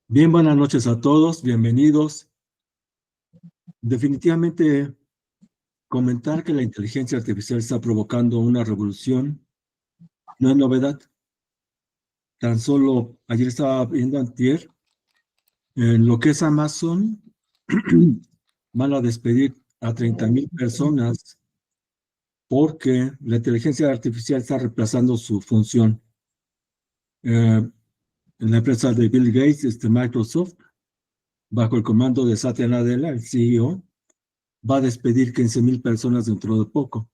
Bien, buenas noches a todos, bienvenidos. Definitivamente comentar que la inteligencia artificial está provocando una revolución no es novedad. Tan solo ayer estaba viendo antier, en lo que es Amazon, van a despedir a 30,000 personas porque la inteligencia artificial está reemplazando su función. En la empresa de Bill Gates, Microsoft, bajo el comando de Satya Nadella, el CEO, va a despedir 15,000 personas dentro de poco.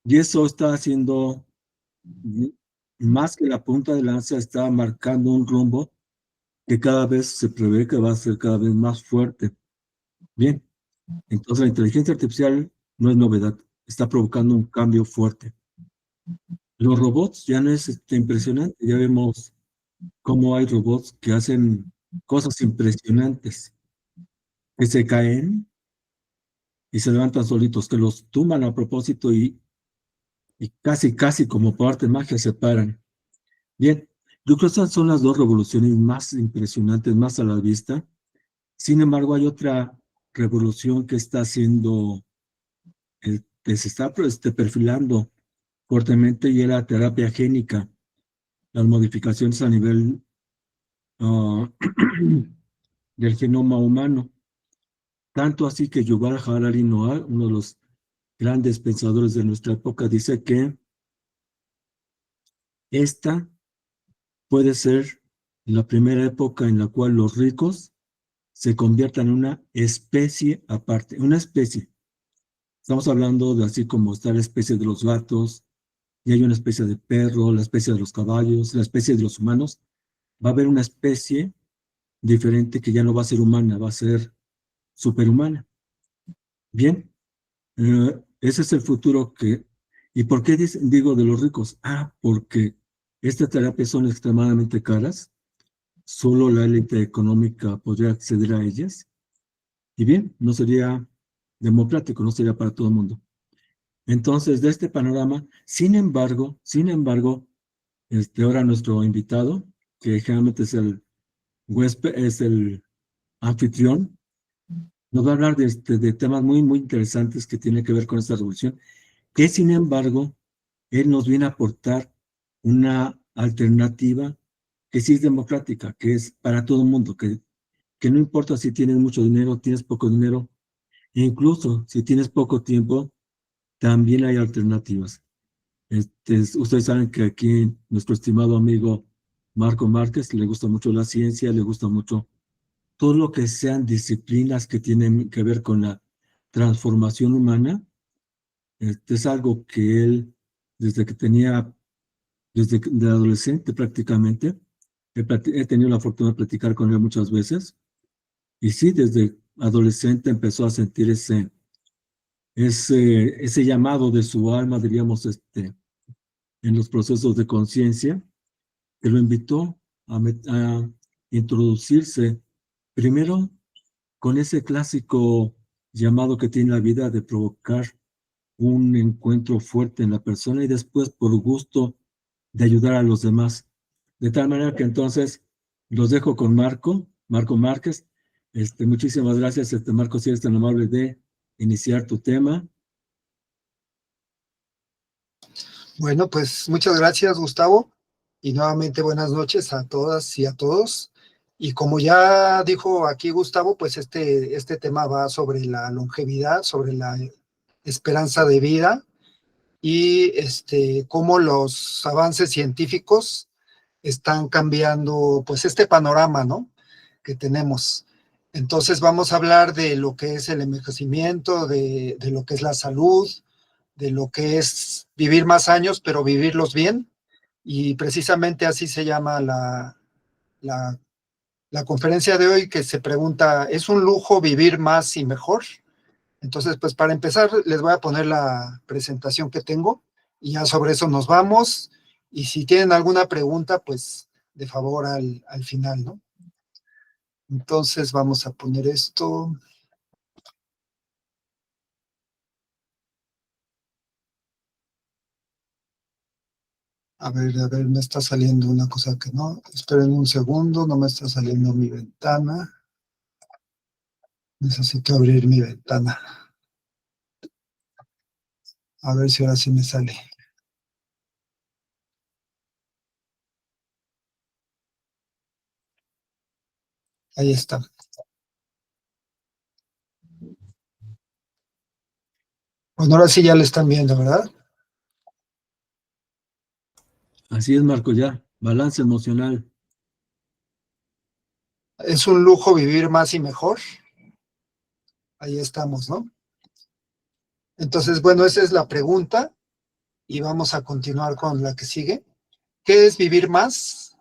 Y eso está haciendo, más que la punta de lanza, está marcando un rumbo que cada vez se prevé que va a ser cada vez más fuerte. Bien, entonces la inteligencia artificial no es novedad, está provocando un cambio fuerte. Los robots ya no es impresionante, ya vemos cómo hay robots que hacen cosas impresionantes, que se caen y se levantan solitos, que los tumban a propósito y casi como por arte de magia se paran. Bien, yo creo que esas son las dos revoluciones más impresionantes, más a la vista. Sin embargo, hay otra revolución que está haciendo, que se está perfilando fuertemente, y es la terapia génica, las modificaciones a nivel ah, del genoma humano. Tanto así que Yuval Harari Noah, uno de los grandes pensadores de nuestra época, dice que esta puede ser la primera época en la cual los ricos se conviertan en una especie aparte, una especie. Estamos hablando de así como está la especie de los gatos, y hay una especie de perro, la especie de los caballos, la especie de los humanos. Va a haber una especie diferente que ya no va a ser humana, va a ser superhumana. Bien, ese es el futuro que... ¿Y por qué digo de los ricos? Porque estas terapias son extremadamente caras, solo la élite económica podría acceder a ellas, y bien, no sería democrático, no sería para todo el mundo. Entonces, de este panorama, sin embargo, ahora nuestro invitado, que generalmente es el huésped, es el anfitrión, nos va a hablar de temas muy interesantes que tienen que ver con esta revolución, que sin embargo, él nos viene a aportar una alternativa que sí es democrática, que es para todo el mundo, que no importa si tienes mucho dinero, tienes poco dinero, e incluso si tienes poco tiempo, también hay alternativas. Ustedes saben que aquí nuestro estimado amigo Marco Márquez le gusta mucho la ciencia, le gusta mucho todo lo que sean disciplinas que tienen que ver con la transformación humana. Es algo que él, desde que tenía, de adolescente prácticamente, he tenido la fortuna de platicar con él muchas veces. Y sí, desde adolescente empezó a sentir ese llamado de su alma, diríamos, en los procesos de conciencia, que lo invitó a introducirse primero con ese clásico llamado que tiene la vida de provocar un encuentro fuerte en la persona, y después por gusto de ayudar a los demás. De tal manera que entonces los dejo con Marco Márquez. Muchísimas gracias, Marco, si eres tan amable de iniciar tu tema. Bueno, pues muchas gracias, Gustavo, y nuevamente buenas noches a todas y a todos. Y como ya dijo aquí Gustavo, pues este tema va sobre la longevidad, sobre la esperanza de vida y cómo los avances científicos están cambiando pues este panorama, ¿no? Que tenemos. Entonces vamos a hablar de lo que es el envejecimiento, de lo que es la salud, de lo que es vivir más años, pero vivirlos bien. Y precisamente así se llama la conferencia de hoy, que se pregunta, ¿es un lujo vivir más y mejor? Entonces, pues para empezar, les voy a poner la presentación que tengo y ya sobre eso nos vamos. Y si tienen alguna pregunta, pues de favor al final, ¿no? Entonces vamos a poner esto. A ver, me está saliendo una cosa que no. Esperen un segundo, no me está saliendo mi ventana. Necesito abrir mi ventana. A ver si ahora sí me sale. Ahí está. Bueno, ahora sí ya le están viendo, ¿verdad? Así es, Marco, ya. Balance emocional. Es un lujo vivir más y mejor. Ahí estamos, ¿no? Entonces, bueno, esa es la pregunta y vamos a continuar con la que sigue. ¿Qué es vivir más?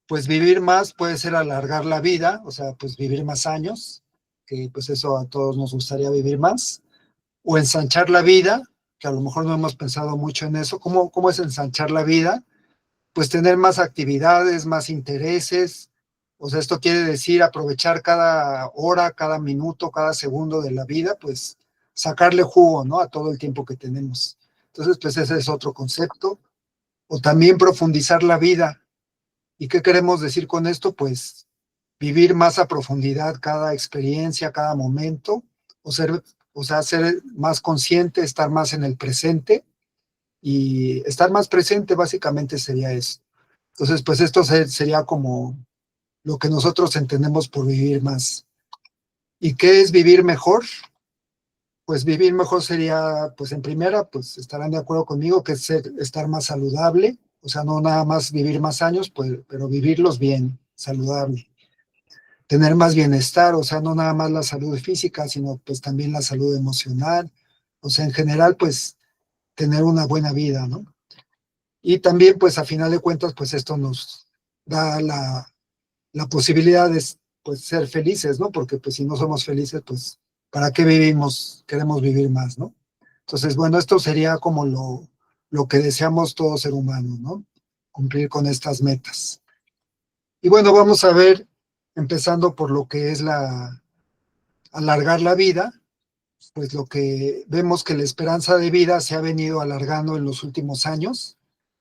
Pues vivir más puede ser alargar la vida, o sea, pues vivir más años, que pues eso a todos nos gustaría vivir más, o ensanchar la vida, que a lo mejor no hemos pensado mucho en eso. ¿Cómo es ensanchar la vida? Pues tener más actividades, más intereses. O sea, esto quiere decir aprovechar cada hora, cada minuto, cada segundo de la vida, pues sacarle jugo, ¿no? A todo el tiempo que tenemos. Entonces, pues ese es otro concepto. O también profundizar la vida. ¿Y qué queremos decir con esto? Pues vivir más a profundidad cada experiencia, cada momento, o ser más consciente, estar más en el presente y estar más presente básicamente sería eso. Entonces, pues esto sería como lo que nosotros entendemos por vivir más. ¿Y qué es vivir mejor? Pues vivir mejor sería, pues en primera, pues estarán de acuerdo conmigo que es estar más saludable, o sea, no nada más vivir más años, pues, pero vivirlos bien, saludable. Tener más bienestar, o sea, no nada más la salud física, sino pues también la salud emocional, o sea, en general, pues tener una buena vida, ¿no? Y también, pues a final de cuentas, pues esto nos da la posibilidad de pues, ser felices, ¿no? Porque pues si no somos felices, pues ¿para qué vivimos? Queremos vivir más, ¿no? Entonces, bueno, esto sería como lo que deseamos todo ser humano, ¿no? Cumplir con estas metas. Y bueno, vamos a ver, empezando por lo que es alargar la vida, pues lo que vemos que la esperanza de vida se ha venido alargando en los últimos años.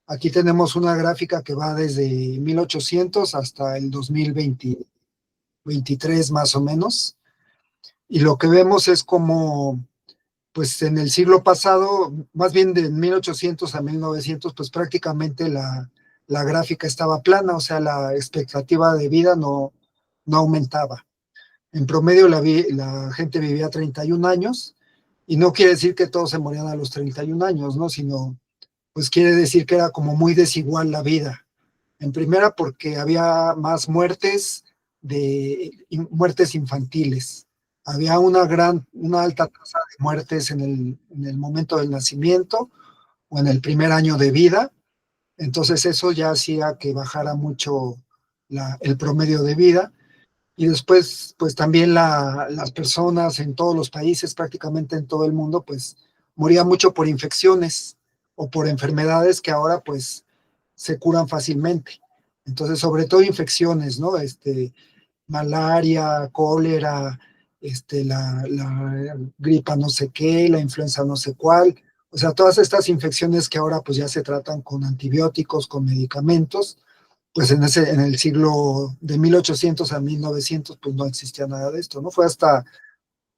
Aquí tenemos una gráfica que va desde 1800 hasta el 2023 más o menos. Y lo que vemos es como, pues en el siglo pasado, más bien de 1800 a 1900, pues prácticamente la gráfica estaba plana, o sea, la expectativa de vida no aumentaba. En promedio la gente vivía 31 años y no quiere decir que todos se morían a los 31 años, ¿no? Sino, pues quiere decir que era como muy desigual la vida. En primera, porque había más muertes infantiles. Había una alta tasa de muertes en el momento del nacimiento o en el primer año de vida. Entonces eso ya hacía que bajara mucho el promedio de vida. Y después, pues también las personas en todos los países, prácticamente en todo el mundo, pues morían mucho por infecciones o por enfermedades que ahora pues se curan fácilmente. Entonces, sobre todo infecciones, ¿no? Malaria, cólera, la gripa no sé qué, la influenza no sé cuál. O sea, todas estas infecciones que ahora pues ya se tratan con antibióticos, con medicamentos, pues en el siglo de 1800 a 1900 pues no existía nada de esto, ¿no? Fue hasta,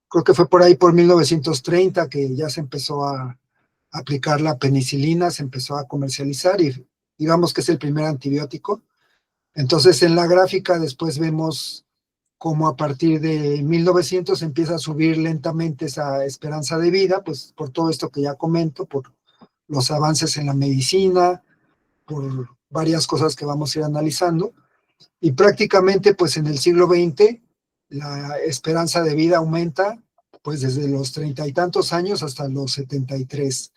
creo que fue por ahí por 1930 que ya se empezó a aplicar la penicilina, se empezó a comercializar y digamos que es el primer antibiótico. Entonces en la gráfica después vemos cómo a partir de 1900 empieza a subir lentamente esa esperanza de vida, pues por todo esto que ya comento, por los avances en la medicina, por varias cosas que vamos a ir analizando. Y prácticamente pues en el siglo XX la esperanza de vida aumenta pues desde los 30 y tantos años hasta los 73.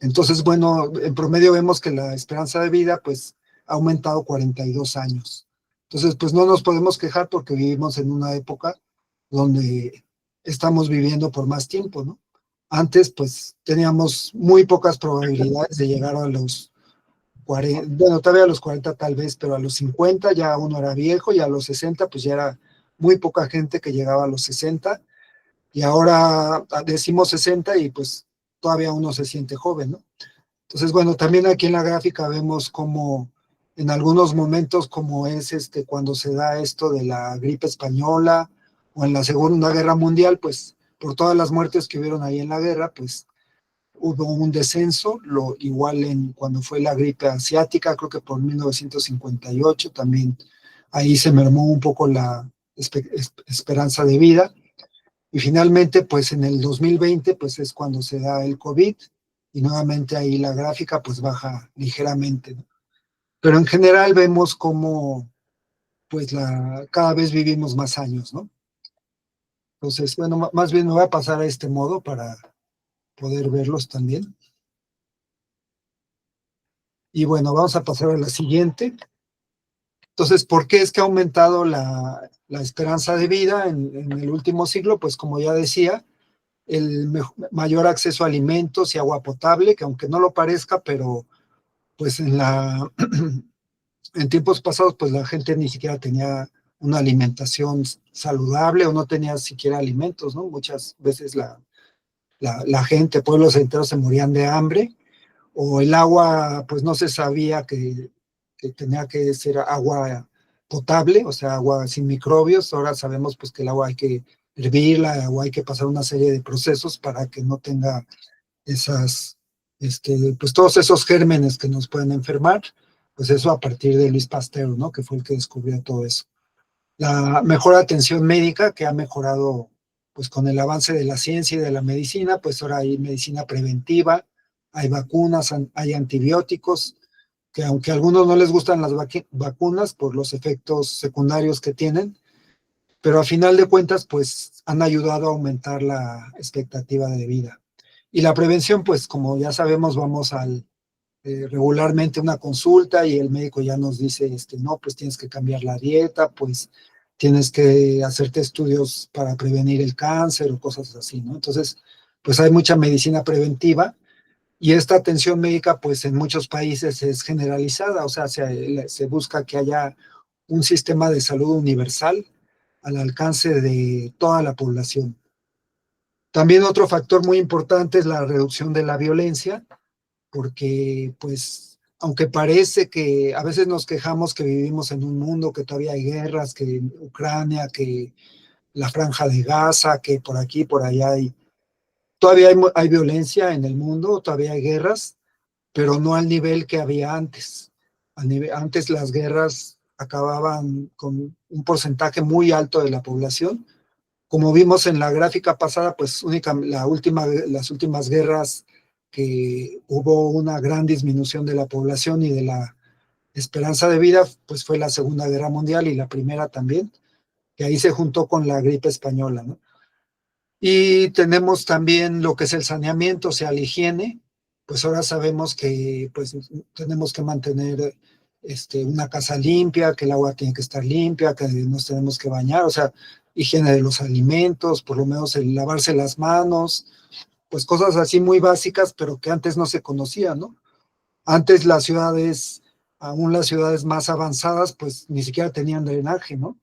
Entonces, bueno, en promedio vemos que la esperanza de vida pues ha aumentado 42 años. Entonces, pues no nos podemos quejar porque vivimos en una época donde estamos viviendo por más tiempo, ¿no? Antes, pues teníamos muy pocas probabilidades de llegar a los 40, bueno, todavía a los 40 tal vez, pero a los 50 ya uno era viejo y a los 60 pues ya era muy poca gente que llegaba a los 60 y ahora decimos 60 y pues todavía uno se siente joven, ¿no? Entonces, bueno, también aquí en la gráfica vemos como en algunos momentos, como es cuando se da esto de la gripe española o en la Segunda Guerra Mundial, pues por todas las muertes que hubieron ahí en la guerra, pues hubo un descenso, igual en cuando fue la gripe asiática, creo que por 1958 también ahí se mermó un poco la esperanza de vida. Y finalmente, pues en el 2020, pues es cuando se da el COVID y nuevamente ahí la gráfica pues baja ligeramente, ¿no? Pero en general vemos cómo pues cada vez vivimos más años, ¿no? Entonces, bueno, más bien me voy a pasar a este modo para poder verlos también. Y bueno, vamos a pasar a la siguiente. Entonces, ¿por qué es que ha aumentado la esperanza de vida en el último siglo? Pues como ya decía, el mayor acceso a alimentos y agua potable, que aunque no lo parezca, pero pues en tiempos pasados, pues la gente ni siquiera tenía una alimentación saludable o no tenía siquiera alimentos, ¿no? Muchas veces la gente, pueblos enteros se morían de hambre, o el agua, pues no se sabía que tenía que ser agua potable, o sea, agua sin microbios. Ahora sabemos pues que el agua hay que hervirla o hay que pasar una serie de procesos para que no tenga esas, pues todos esos gérmenes que nos pueden enfermar, pues eso a partir de Luis Pasteur, ¿no? Que fue el que descubrió todo eso. La mejor atención médica que ha mejorado pues con el avance de la ciencia y de la medicina, pues ahora hay medicina preventiva, hay vacunas, hay antibióticos, que aunque a algunos no les gustan las vacunas por los efectos secundarios que tienen, pero a final de cuentas pues han ayudado a aumentar la expectativa de vida. Y la prevención, pues como ya sabemos, vamos regularmente a una consulta y el médico ya nos dice, no, pues tienes que cambiar la dieta, pues tienes que hacerte estudios para prevenir el cáncer o cosas así, ¿no? Entonces, pues hay mucha medicina preventiva y esta atención médica, pues en muchos países es generalizada, o sea, se busca que haya un sistema de salud universal al alcance de toda la población. También otro factor muy importante es la reducción de la violencia, porque pues aunque parece que a veces nos quejamos que vivimos en un mundo que todavía hay guerras, que Ucrania, que la Franja de Gaza, que por aquí, por allá todavía hay violencia en el mundo, todavía hay guerras, pero no al nivel que había antes. Antes las guerras acababan con un porcentaje muy alto de la población. Como vimos en la gráfica pasada, pues las últimas guerras que hubo una gran disminución de la población y de la esperanza de vida, pues fue la Segunda Guerra Mundial y la primera también, que ahí se juntó con la gripe española, ¿no? Y tenemos también lo que es el saneamiento, o sea, la higiene. Pues ahora sabemos que pues tenemos que mantener una casa limpia, que el agua tiene que estar limpia, que nos tenemos que bañar, o sea, higiene de los alimentos, por lo menos el lavarse las manos, pues cosas así muy básicas, pero que antes no se conocían, ¿no? Antes aún las ciudades más avanzadas, pues ni siquiera tenían drenaje, ¿no?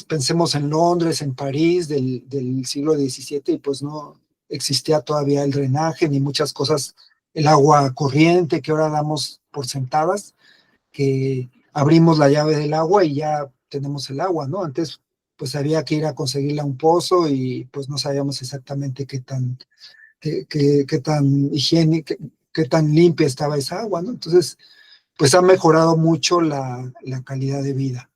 Pensemos en Londres, en París del siglo XVII, y pues no existía todavía el drenaje ni muchas cosas, el agua corriente que ahora damos por sentadas, que abrimos la llave del agua y ya tenemos el agua, ¿no? Antes pues había que ir a conseguirla a un pozo y pues no sabíamos exactamente qué tan higiénica, qué tan limpia estaba esa agua, ¿no? Entonces, pues ha mejorado mucho la calidad de vida.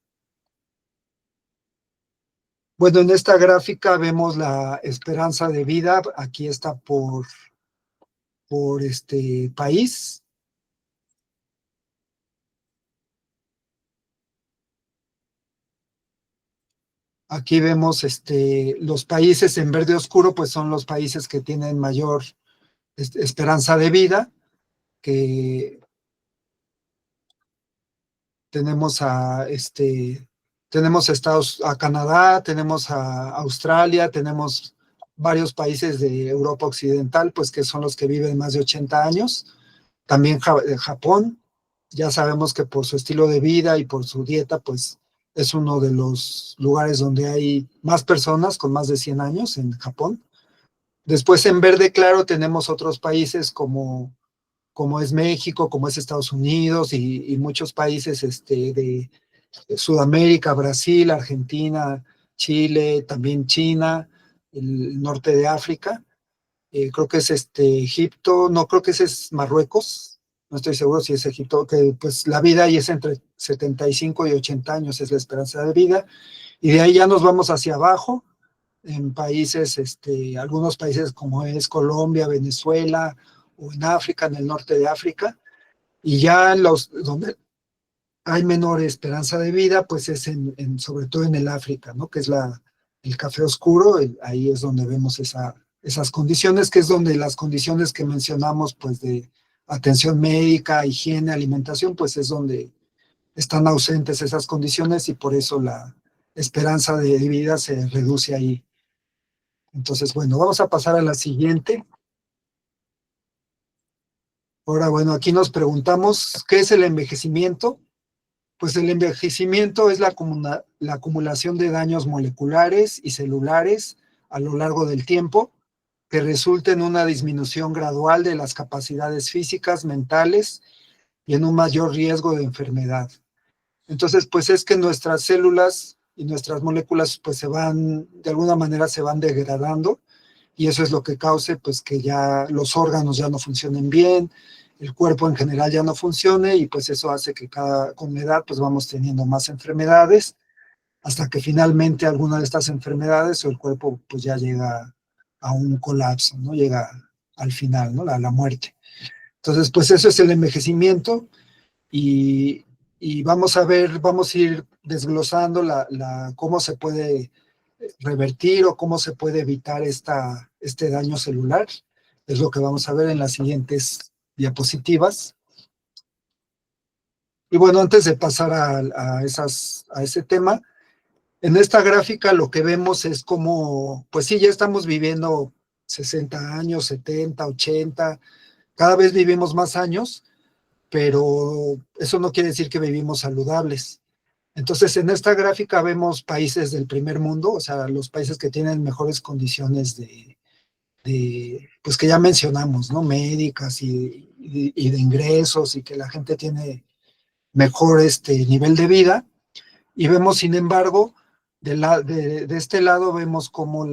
Bueno, en esta gráfica vemos la esperanza de vida, aquí está por este país. Aquí vemos los países en verde oscuro, pues son los países que tienen mayor esperanza de vida, que tenemos tenemos a Canadá, tenemos a Australia, tenemos varios países de Europa Occidental, pues que son los que viven más de 80 años. También Japón, ya sabemos que por su estilo de vida y por su dieta, pues es uno de los lugares donde hay más personas con más de 100 años en Japón. Después en verde claro tenemos otros países como como es México, como es Estados Unidos y muchos países de Sudamérica, Brasil, Argentina, Chile, también China, el norte de África. Creo que es Egipto, no creo que ese es Marruecos, no estoy seguro si es Egipto, que pues la vida ahí es entre 75 y 80 años, es la esperanza de vida, y de ahí ya nos vamos hacia abajo, en países, algunos países como es Colombia, Venezuela, o en África, en el norte de África, y ya donde hay menor esperanza de vida, pues es sobre todo en el África, ¿no? Que es el café oscuro, ahí es donde vemos esas condiciones, que es donde las condiciones que mencionamos, pues de atención médica, higiene, alimentación, pues es donde están ausentes esas condiciones y por eso la esperanza de vida se reduce ahí. Entonces, bueno, vamos a pasar a la siguiente. Ahora, bueno, aquí nos preguntamos, ¿qué es el envejecimiento? Pues el envejecimiento es la acumulación de daños moleculares y celulares a lo largo del tiempo que resulta en una disminución gradual de las capacidades físicas, mentales y en un mayor riesgo de enfermedad. Entonces, pues es que nuestras células y nuestras moléculas pues de alguna manera se van degradando y eso es lo que cause pues que ya los órganos ya no funcionen bien, el cuerpo en general ya no funcione y pues eso hace que con la edad pues vamos teniendo más enfermedades hasta que finalmente alguna de estas enfermedades o el cuerpo pues ya llega a un colapso, ¿no? Llega al final, ¿no? La muerte. Entonces pues eso es el envejecimiento y, y vamos a ir desglosando cómo se puede revertir o cómo se puede evitar este daño celular. Es lo que vamos a ver en las siguientes diapositivas. Y bueno, antes de pasar a ese tema, en esta gráfica lo que vemos es como, pues sí, ya estamos viviendo 60 años, 70, 80, cada vez vivimos más años, pero eso no quiere decir que vivimos saludables. Entonces, en esta gráfica vemos países del primer mundo, o sea, los países que tienen mejores condiciones pues que ya mencionamos, ¿no? Médicas y de ingresos y que la gente tiene mejor nivel de vida. Y vemos, sin embargo, de este lado vemos como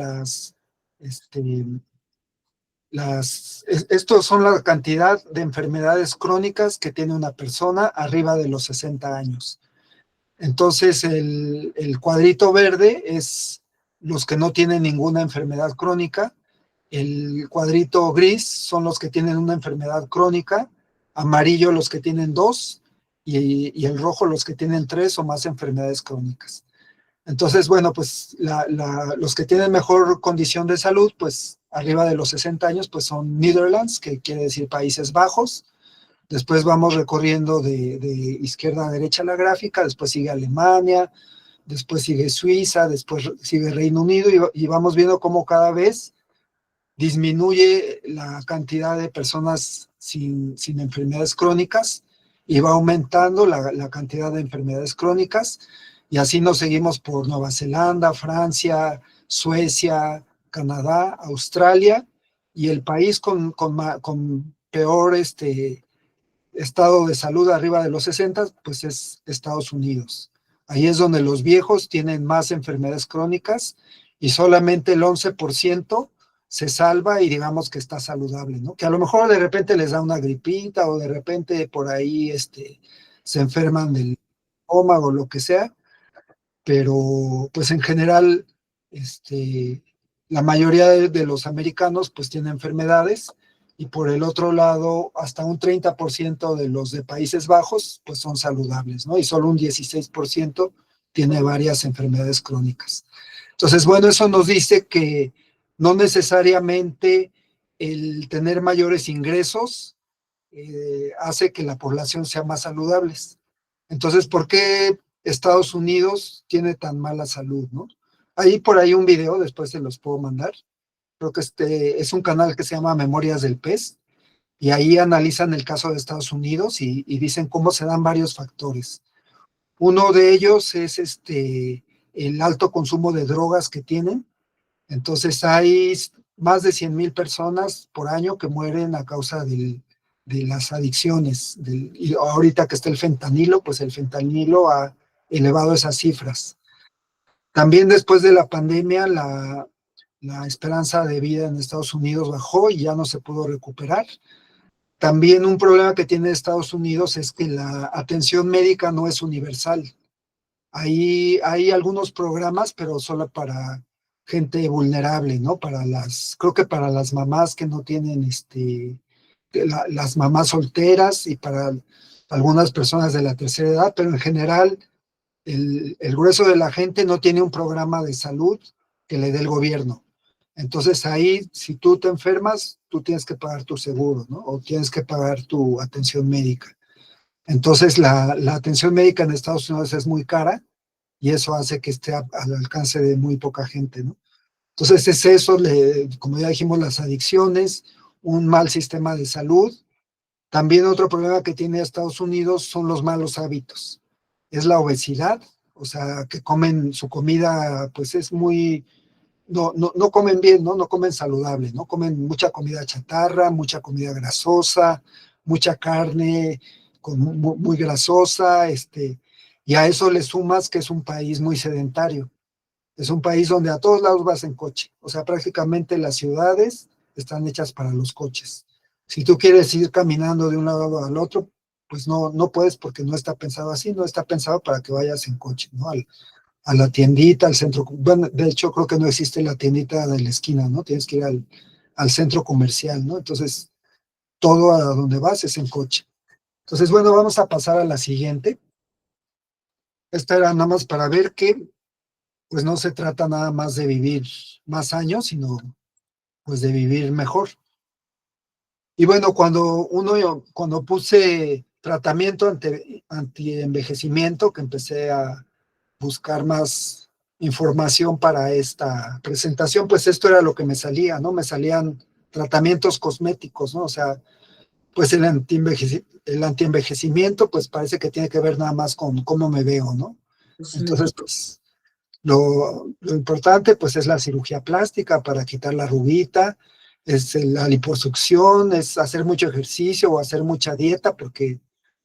estos son la cantidad de enfermedades crónicas que tiene una persona arriba de los 60 años. Entonces, el cuadrito verde es los que no tienen ninguna enfermedad crónica, el cuadrito gris son los que tienen una enfermedad crónica, amarillo los que tienen dos y el rojo los que tienen tres o más enfermedades crónicas. Entonces, bueno, pues los que tienen mejor condición de salud, pues arriba de los 60 años, pues son Netherlands, que quiere decir Países Bajos. Después vamos recorriendo de izquierda a derecha la gráfica, después sigue Alemania, después sigue Suiza, después sigue Reino Unido y vamos viendo cómo cada vez disminuye la cantidad de personas sin enfermedades crónicas y va aumentando la cantidad de enfermedades crónicas y así nos seguimos por Nueva Zelanda, Francia, Suecia, Canadá, Australia y el país con peor estado de salud arriba de los 60, pues es Estados Unidos. Ahí es donde los viejos tienen más enfermedades crónicas y solamente el 11% se salva y digamos que está saludable, ¿no? Que a lo mejor de repente les da una gripita o de repente por ahí se enferman del estómago o lo que sea, pero pues en general la mayoría de los americanos pues tienen enfermedades y por el otro lado hasta un 30% de los de Países Bajos pues son saludables, ¿no? Y solo un 16% tiene varias enfermedades crónicas. Entonces, bueno, eso nos dice que no necesariamente el tener mayores ingresos hace que la población sea más saludable. Entonces, ¿por qué Estados Unidos tiene tan mala salud, no? Hay por ahí un video, después se los puedo mandar. Creo que es un canal que se llama Memorias del Pez, y ahí analizan el caso de Estados Unidos y dicen cómo se dan varios factores. Uno de ellos es el alto consumo de drogas que tienen. Entonces hay más de 100,000 personas por año que mueren a causa del de las adicciones. Y ahorita que está el fentanilo, pues el fentanilo ha elevado esas cifras. También después de la pandemia, la esperanza de vida en Estados Unidos bajó y ya no se pudo recuperar. También un problema que tiene Estados Unidos es que la atención médica no es universal. Hay algunos programas, pero solo para gente vulnerable, ¿no? Creo que para las mamás que no tienen, las mamás solteras y para algunas personas de la tercera edad, pero en general el grueso de la gente no tiene un programa de salud que le dé el gobierno. Entonces ahí, si tú te enfermas, tú tienes que pagar tu seguro, ¿no? O tienes que pagar tu atención médica. Entonces la atención médica en Estados Unidos es muy cara y eso hace que esté al alcance de muy poca gente, ¿no? Entonces es eso, como ya dijimos, las adicciones, un mal sistema de salud. También otro problema que tiene Estados Unidos son los malos hábitos. Es la obesidad, o sea, que comen su comida, pues es muy, no comen bien, ¿no? No comen saludable, ¿no? Comen mucha comida chatarra, mucha comida grasosa, mucha carne muy grasosa, y a eso le sumas que es un país muy sedentario. Es un país donde a todos lados vas en coche. O sea, prácticamente las ciudades están hechas para los coches. Si tú quieres ir caminando de un lado al otro, pues no puedes porque no está pensado así, no está pensado para que vayas en coche, ¿no? A la tiendita, al centro. Bueno, de hecho, creo que no existe la tiendita de la esquina, ¿no? Tienes que ir al centro comercial, ¿no? Entonces, todo a donde vas es en coche. Entonces, bueno, vamos a pasar a la siguiente. Esta era nada más para ver que pues no se trata nada más de vivir más años, sino pues de vivir mejor. Y bueno, cuando puse tratamiento anti-envejecimiento, que empecé a buscar más información para esta presentación, pues esto era lo que me salía, ¿no? Me salían tratamientos cosméticos, ¿no? O sea, pues el anti-envejecimiento, pues parece que tiene que ver nada más con cómo me veo, ¿no? Entonces, pues lo importante pues es la cirugía plástica para quitar la rubita, es la liposucción, es hacer mucho ejercicio o hacer mucha dieta, porque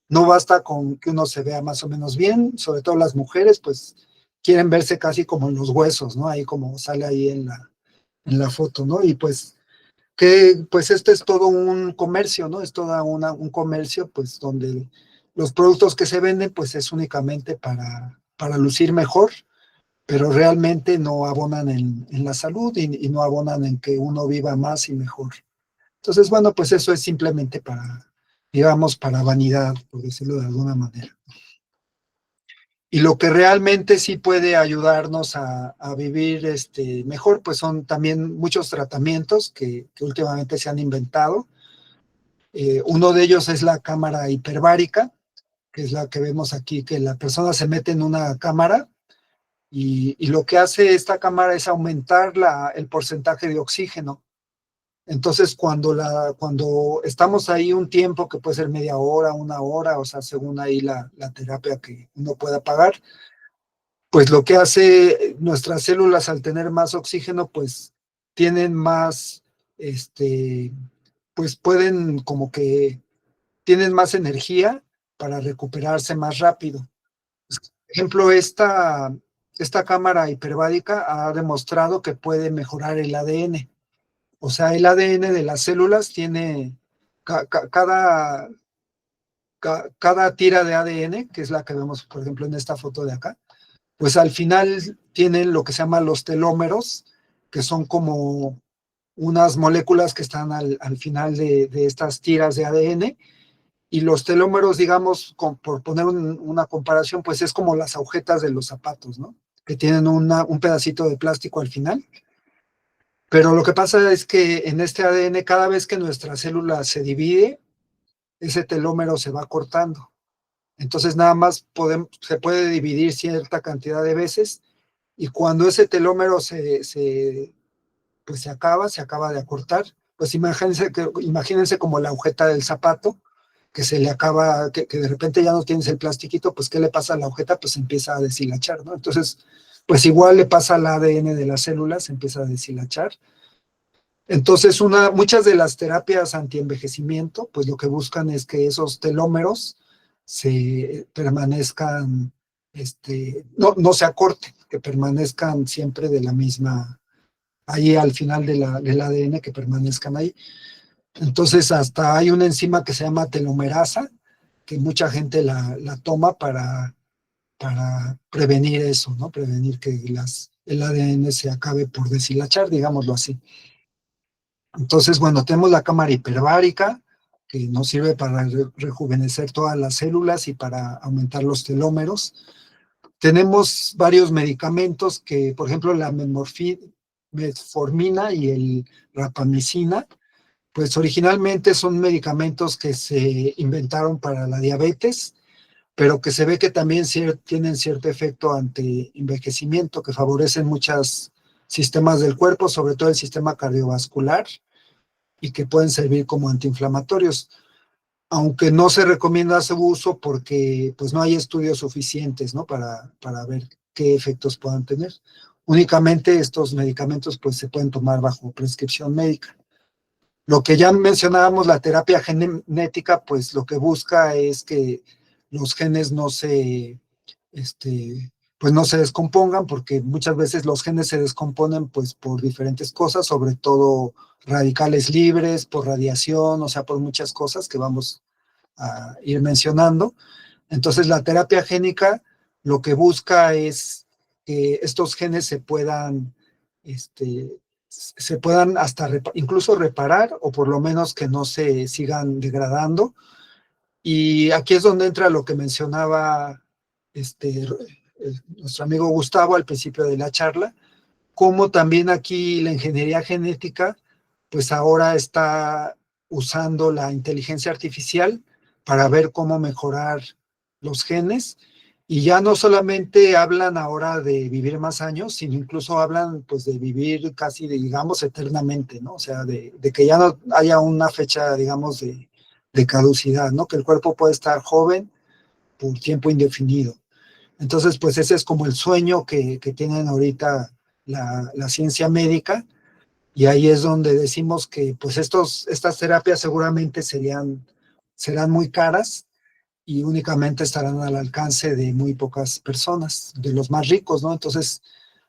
no basta con que uno se vea más o menos bien, sobre todo las mujeres pues quieren verse casi como en los huesos, ¿no? Ahí como sale ahí en la foto, ¿no? Y pues este es todo un comercio, ¿no? Es toda un comercio pues donde los productos que se venden pues es únicamente para lucir mejor, pero realmente no abonan en la salud y no abonan en que uno viva más y mejor. Entonces, bueno, pues eso es simplemente digamos, para vanidad, por decirlo de alguna manera. Y lo que realmente sí puede ayudarnos a vivir mejor, pues son también muchos tratamientos que últimamente se han inventado. Uno de ellos es la cámara hiperbárica, que es la que vemos aquí, que la persona se mete en una cámara y lo que hace esta cámara es aumentar el porcentaje de oxígeno. Entonces, cuando estamos ahí un tiempo, que puede ser media hora, una hora, o sea, según ahí la terapia que uno pueda pagar, pues lo que hace nuestras células al tener más oxígeno, pues tienen más, pues pueden como que tienen más energía para recuperarse más rápido. Por ejemplo, esta cámara hiperbárica ha demostrado que puede mejorar el ADN. O sea, el ADN de las células tiene cada tira de ADN, que es la que vemos, por ejemplo, en esta foto de acá, pues al final tienen lo que se llama los telómeros, que son como unas moléculas que están al final de estas tiras de ADN, y los telómeros, digamos, por poner una comparación, pues es como las agujetas de los zapatos, ¿no? Que tienen un pedacito de plástico al final. Pero lo que pasa es que en este ADN, cada vez que nuestra célula se divide, ese telómero se va cortando. Entonces nada más se puede dividir cierta cantidad de veces, y cuando ese telómero pues se acaba de acortar, pues imagínense como la agujeta del zapato, que se le acaba, que de repente ya no tienes el plastiquito, pues ¿qué le pasa a la agujeta? Pues empieza a deshilachar, ¿no? Entonces, pues igual le pasa al ADN de las células, se empieza a deshilachar. Entonces, muchas de las terapias antienvejecimiento, pues lo que buscan es que esos telómeros se permanezcan, no se acorten, que permanezcan siempre de la misma, ahí al final del ADN, que permanezcan ahí. Entonces, hasta hay una enzima que se llama telomerasa, que mucha gente la toma para prevenir eso, ¿no? Prevenir que el ADN se acabe por deshilachar, digámoslo así. Entonces, bueno, tenemos la cámara hiperbárica, que nos sirve para rejuvenecer todas las células y para aumentar los telómeros. Tenemos varios medicamentos que, por ejemplo, la metformina y el rapamicina, pues originalmente son medicamentos que se inventaron para la diabetes, pero que se ve que también tienen cierto efecto ante envejecimiento, que favorecen muchos sistemas del cuerpo, sobre todo el sistema cardiovascular, y que pueden servir como antiinflamatorios, aunque no se recomienda su uso porque pues no hay estudios suficientes, ¿no? para ver qué efectos puedan tener. Únicamente estos medicamentos pues se pueden tomar bajo prescripción médica. Lo que ya mencionábamos, la terapia genética, pues lo que busca es que los genes pues no se descompongan, porque muchas veces los genes se descomponen pues por diferentes cosas, sobre todo radicales libres, por radiación, o sea, por muchas cosas que vamos a ir mencionando. Entonces, la terapia génica lo que busca es que estos genes se puedan hasta incluso reparar, o por lo menos que no se sigan degradando. Y aquí es donde entra lo que mencionaba nuestro amigo Gustavo al principio de la charla, como también aquí la ingeniería genética, pues ahora está usando la inteligencia artificial para ver cómo mejorar los genes, y ya no solamente hablan ahora de vivir más años, sino incluso hablan pues de vivir casi, digamos, eternamente, ¿no? O sea, de que ya no haya una fecha, digamos, de caducidad, ¿no? Que el cuerpo puede estar joven por tiempo indefinido. Entonces, pues ese es como el sueño que tienen ahorita la ciencia médica, y ahí es donde decimos que pues estas terapias seguramente serán muy caras y únicamente estarán al alcance de muy pocas personas, de los más ricos, ¿no? Entonces,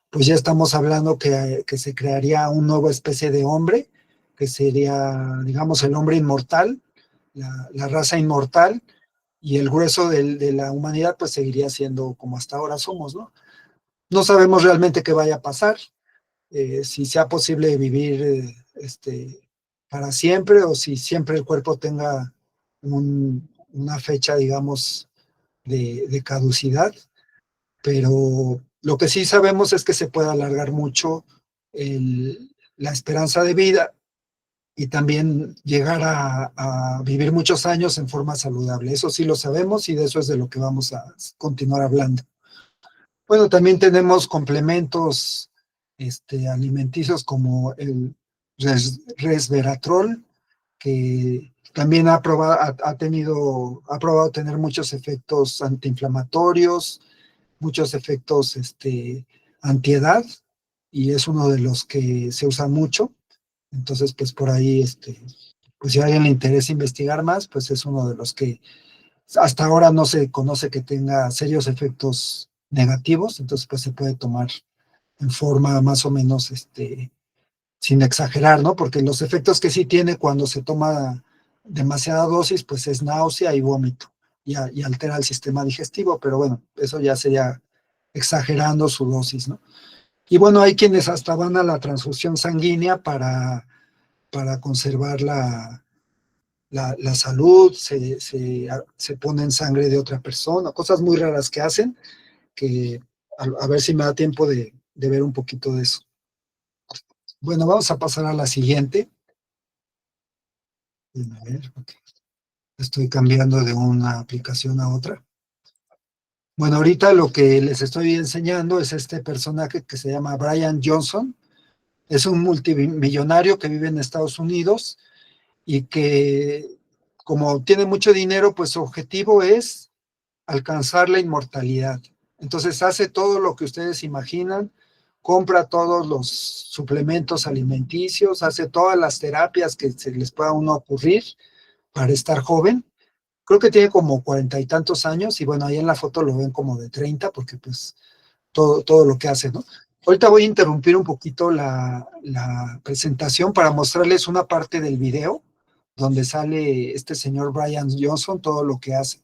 pues ya estamos hablando que se crearía una nueva especie de hombre, que sería, digamos, el hombre inmortal, la raza inmortal, y el grueso de la humanidad pues seguiría siendo como hasta ahora somos, ¿no? No sabemos realmente qué vaya a pasar, si sea posible vivir para siempre, o si siempre el cuerpo tenga una fecha, digamos, de caducidad, pero lo que sí sabemos es que se puede alargar mucho la esperanza de vida, y también llegar a vivir muchos años en forma saludable. Eso sí lo sabemos, y de eso es de lo que vamos a continuar hablando. Bueno, también tenemos complementos alimenticios como el resveratrol, que también ha probado tener muchos efectos antiinflamatorios, muchos efectos antiedad, y es uno de los que se usa mucho. Entonces, pues por ahí, pues si a alguien le interesa investigar más, pues es uno de los que hasta ahora no se conoce que tenga serios efectos negativos, entonces pues se puede tomar en forma más o menos, sin exagerar, ¿no? Porque los efectos que sí tiene cuando se toma demasiada dosis, pues es náusea y vómito, y altera el sistema digestivo, pero bueno, eso ya sería exagerando su dosis, ¿no? Y bueno, hay quienes hasta van a la transfusión sanguínea para conservar la salud, se pone en sangre de otra persona, cosas muy raras que hacen, que a ver si me da tiempo de ver un poquito de eso. Bueno, vamos a pasar a la siguiente. A ver, okay. Estoy cambiando de una aplicación a otra. Bueno, ahorita lo que les estoy enseñando es este personaje que se llama Brian Johnson. Es un multimillonario que vive en Estados Unidos, y que, como tiene mucho dinero, pues su objetivo es alcanzar la inmortalidad. Entonces hace todo lo que ustedes imaginan, compra todos los suplementos alimenticios, hace todas las terapias que se les pueda a uno ocurrir para estar joven. Creo que tiene como 40 y tantos años y bueno, ahí en la foto lo ven como de 30 porque pues todo lo que hace, ¿no? Ahorita voy a interrumpir un poquito la presentación para mostrarles una parte del video donde sale este señor Brian Johnson, todo lo que hace.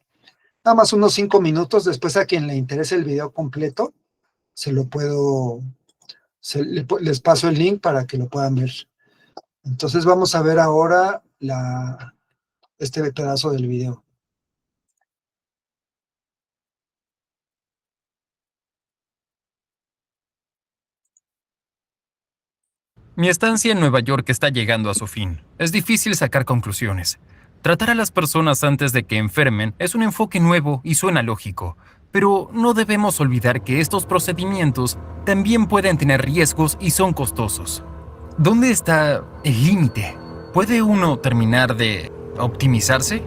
Nada más unos 5 minutos, después a quien le interese el video completo, les paso el link para que lo puedan ver. Entonces vamos a ver ahora este pedazo del video. Mi estancia en Nueva York está llegando a su fin. Es difícil sacar conclusiones. Tratar a las personas antes de que enfermen es un enfoque nuevo y suena lógico, pero no debemos olvidar que estos procedimientos también pueden tener riesgos y son costosos. ¿Dónde está el límite? ¿Puede uno terminar de optimizarse?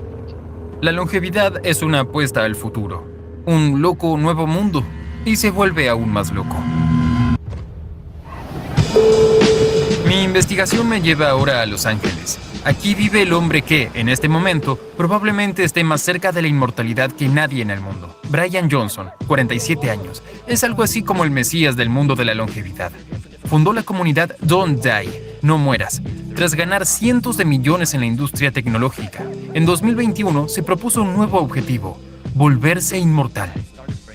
La longevidad es una apuesta al futuro, un loco nuevo mundo, y se vuelve aún más loco. Mi investigación me lleva ahora a Los Ángeles. Aquí vive el hombre que, en este momento, probablemente esté más cerca de la inmortalidad que nadie en el mundo. Brian Johnson, 47 años. Es algo así como el mesías del mundo de la longevidad. Fundó la comunidad Don't Die, no mueras, tras ganar cientos de millones en la industria tecnológica. En 2021 se propuso un nuevo objetivo: volverse inmortal.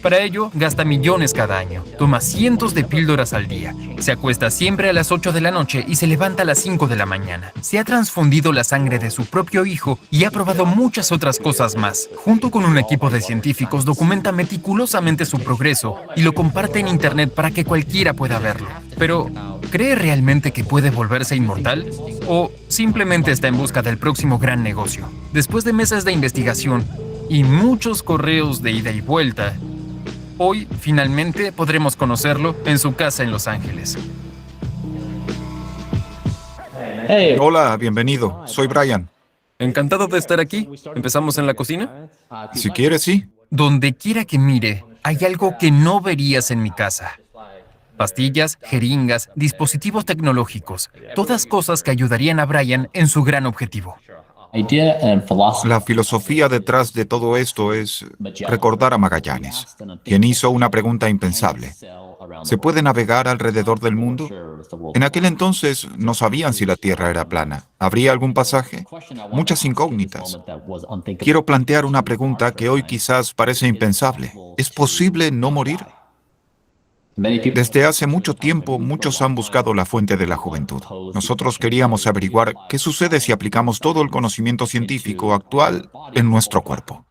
Para ello, gasta millones cada año, toma cientos de píldoras al día, se acuesta siempre a las 8 de la noche y se levanta a las 5 de la mañana. Se ha transfundido la sangre de su propio hijo y ha probado muchas otras cosas más. Junto con un equipo de científicos, documenta meticulosamente su progreso y lo comparte en internet para que cualquiera pueda verlo. Pero, ¿cree realmente que puede volverse inmortal? ¿O simplemente está en busca del próximo gran negocio? Después de meses de investigación y muchos correos de ida y vuelta, hoy, finalmente, podremos conocerlo en su casa en Los Ángeles. Hola, bienvenido. Soy Brian. Encantado de estar aquí. ¿Empezamos en la cocina? Si quieres, sí. Donde quiera que mire, hay algo que no verías en mi casa. Pastillas, jeringas, dispositivos tecnológicos, todas cosas que ayudarían a Brian en su gran objetivo. La filosofía detrás de todo esto es recordar a Magallanes, quien hizo una pregunta impensable. ¿Se puede navegar alrededor del mundo? En aquel entonces no sabían si la Tierra era plana. ¿Habría algún pasaje? Muchas incógnitas. Quiero plantear una pregunta que hoy quizás parece impensable. ¿Es posible no morir? Desde hace mucho tiempo, muchos han buscado la fuente de la juventud. Nosotros queríamos averiguar qué sucede si aplicamos todo el conocimiento científico actual en nuestro cuerpo.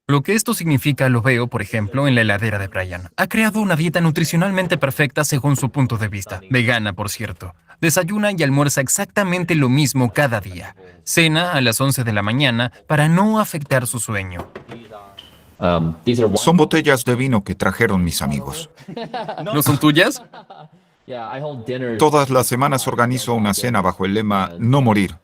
Lo que esto significa lo veo, por ejemplo, en la heladera de Brian. Ha creado una dieta nutricionalmente perfecta según su punto de vista. Vegana, por cierto. Desayuna y almuerza exactamente lo mismo cada día. Cena a las 11 de la mañana para no afectar su sueño. Son botellas de vino que trajeron mis amigos. ¿No son tuyas? Todas las semanas organizo una cena bajo el lema "No morir".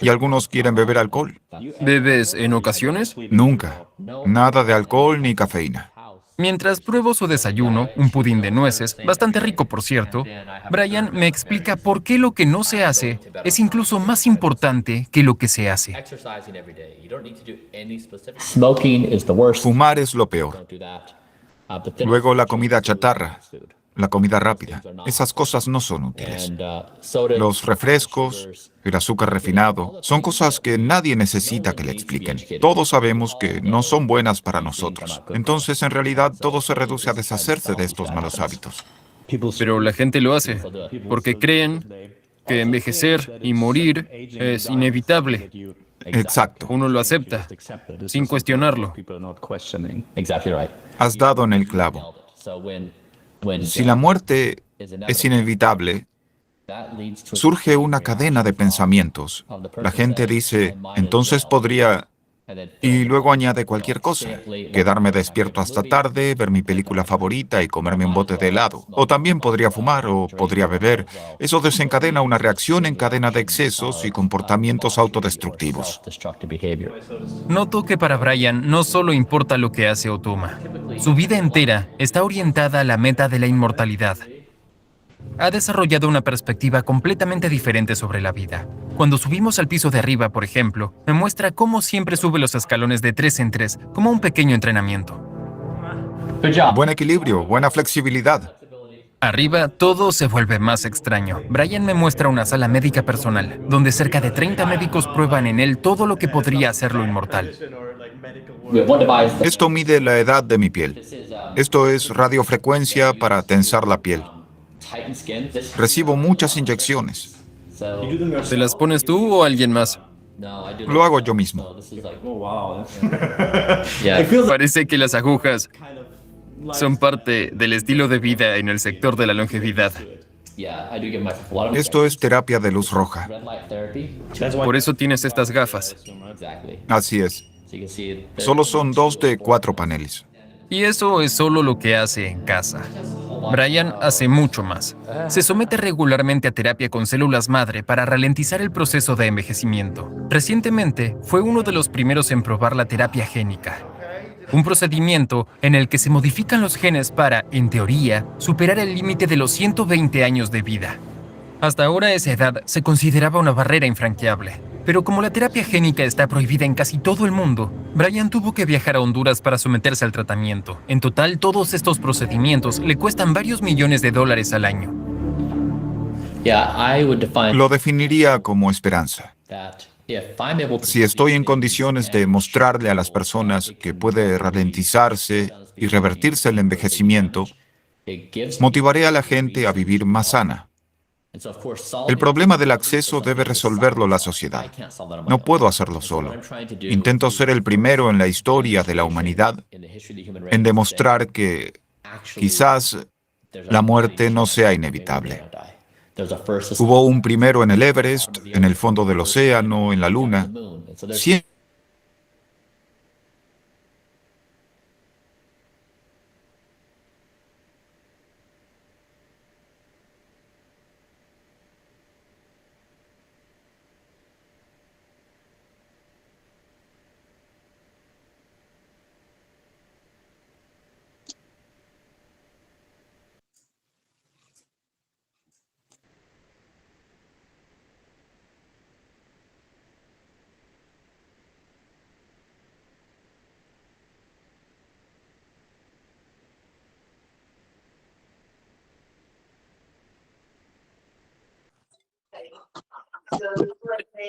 Y algunos quieren beber alcohol. ¿Bebes en ocasiones? Nunca. Nada de alcohol ni cafeína. Mientras pruebo su desayuno, un pudín de nueces, bastante rico por cierto, Brian me explica por qué lo que no se hace es incluso más importante que lo que se hace. Fumar es lo peor. Luego la comida chatarra, la comida rápida. Esas cosas no son útiles. Los refrescos, el azúcar refinado, son cosas que nadie necesita que le expliquen. Todos sabemos que no son buenas para nosotros. Entonces, en realidad, todo se reduce a deshacerse de estos malos hábitos. Pero la gente lo hace porque creen que envejecer y morir es inevitable. Exacto. Uno lo acepta, sin cuestionarlo. Has dado en el clavo. Si la muerte es inevitable, surge una cadena de pensamientos. La gente dice, entonces podría... Y luego añade cualquier cosa. Quedarme despierto hasta tarde, ver mi película favorita y comerme un bote de helado. O también podría fumar o podría beber. Eso desencadena una reacción en cadena de excesos y comportamientos autodestructivos. Noto que para Brian no solo importa lo que hace o toma. Su vida entera está orientada a la meta de la inmortalidad. ha desarrollado una perspectiva completamente diferente sobre la vida. Cuando subimos al piso de arriba, por ejemplo, me muestra cómo siempre sube los escalones de 3 en 3, como un pequeño entrenamiento. Buen equilibrio, buena flexibilidad. Arriba, todo se vuelve más extraño. Brian me muestra una sala médica personal, donde cerca de 30 médicos prueban en él todo lo que podría hacerlo inmortal. Esto mide la edad de mi piel. Esto es radiofrecuencia para tensar la piel. Recibo muchas inyecciones. ¿Te las pones tú o alguien más? Lo hago yo mismo. Parece que las agujas son parte del estilo de vida en el sector de la longevidad. Esto es terapia de luz roja. Por eso tienes estas gafas. Así es. Solo son 2 de 4 paneles. Y eso es solo lo que hace en casa. Brian hace mucho más. Se somete regularmente a terapia con células madre para ralentizar el proceso de envejecimiento. Recientemente fue uno de los primeros en probar la terapia génica, un procedimiento en el que se modifican los genes para, en teoría, superar el límite de los 120 años de vida. Hasta ahora esa edad se consideraba una barrera infranqueable. Pero como la terapia génica está prohibida en casi todo el mundo, Brian tuvo que viajar a Honduras para someterse al tratamiento. En total, todos estos procedimientos le cuestan varios millones de dólares al año. Lo definiría como esperanza. Si estoy en condiciones de mostrarle a las personas que puede ralentizarse y revertirse el envejecimiento, motivaré a la gente a vivir más sana. El problema del acceso debe resolverlo la sociedad. No puedo hacerlo solo. Intento ser el primero en la historia de la humanidad en demostrar que quizás la muerte no sea inevitable. Hubo un primero en el Everest, en el fondo del océano, en la Luna.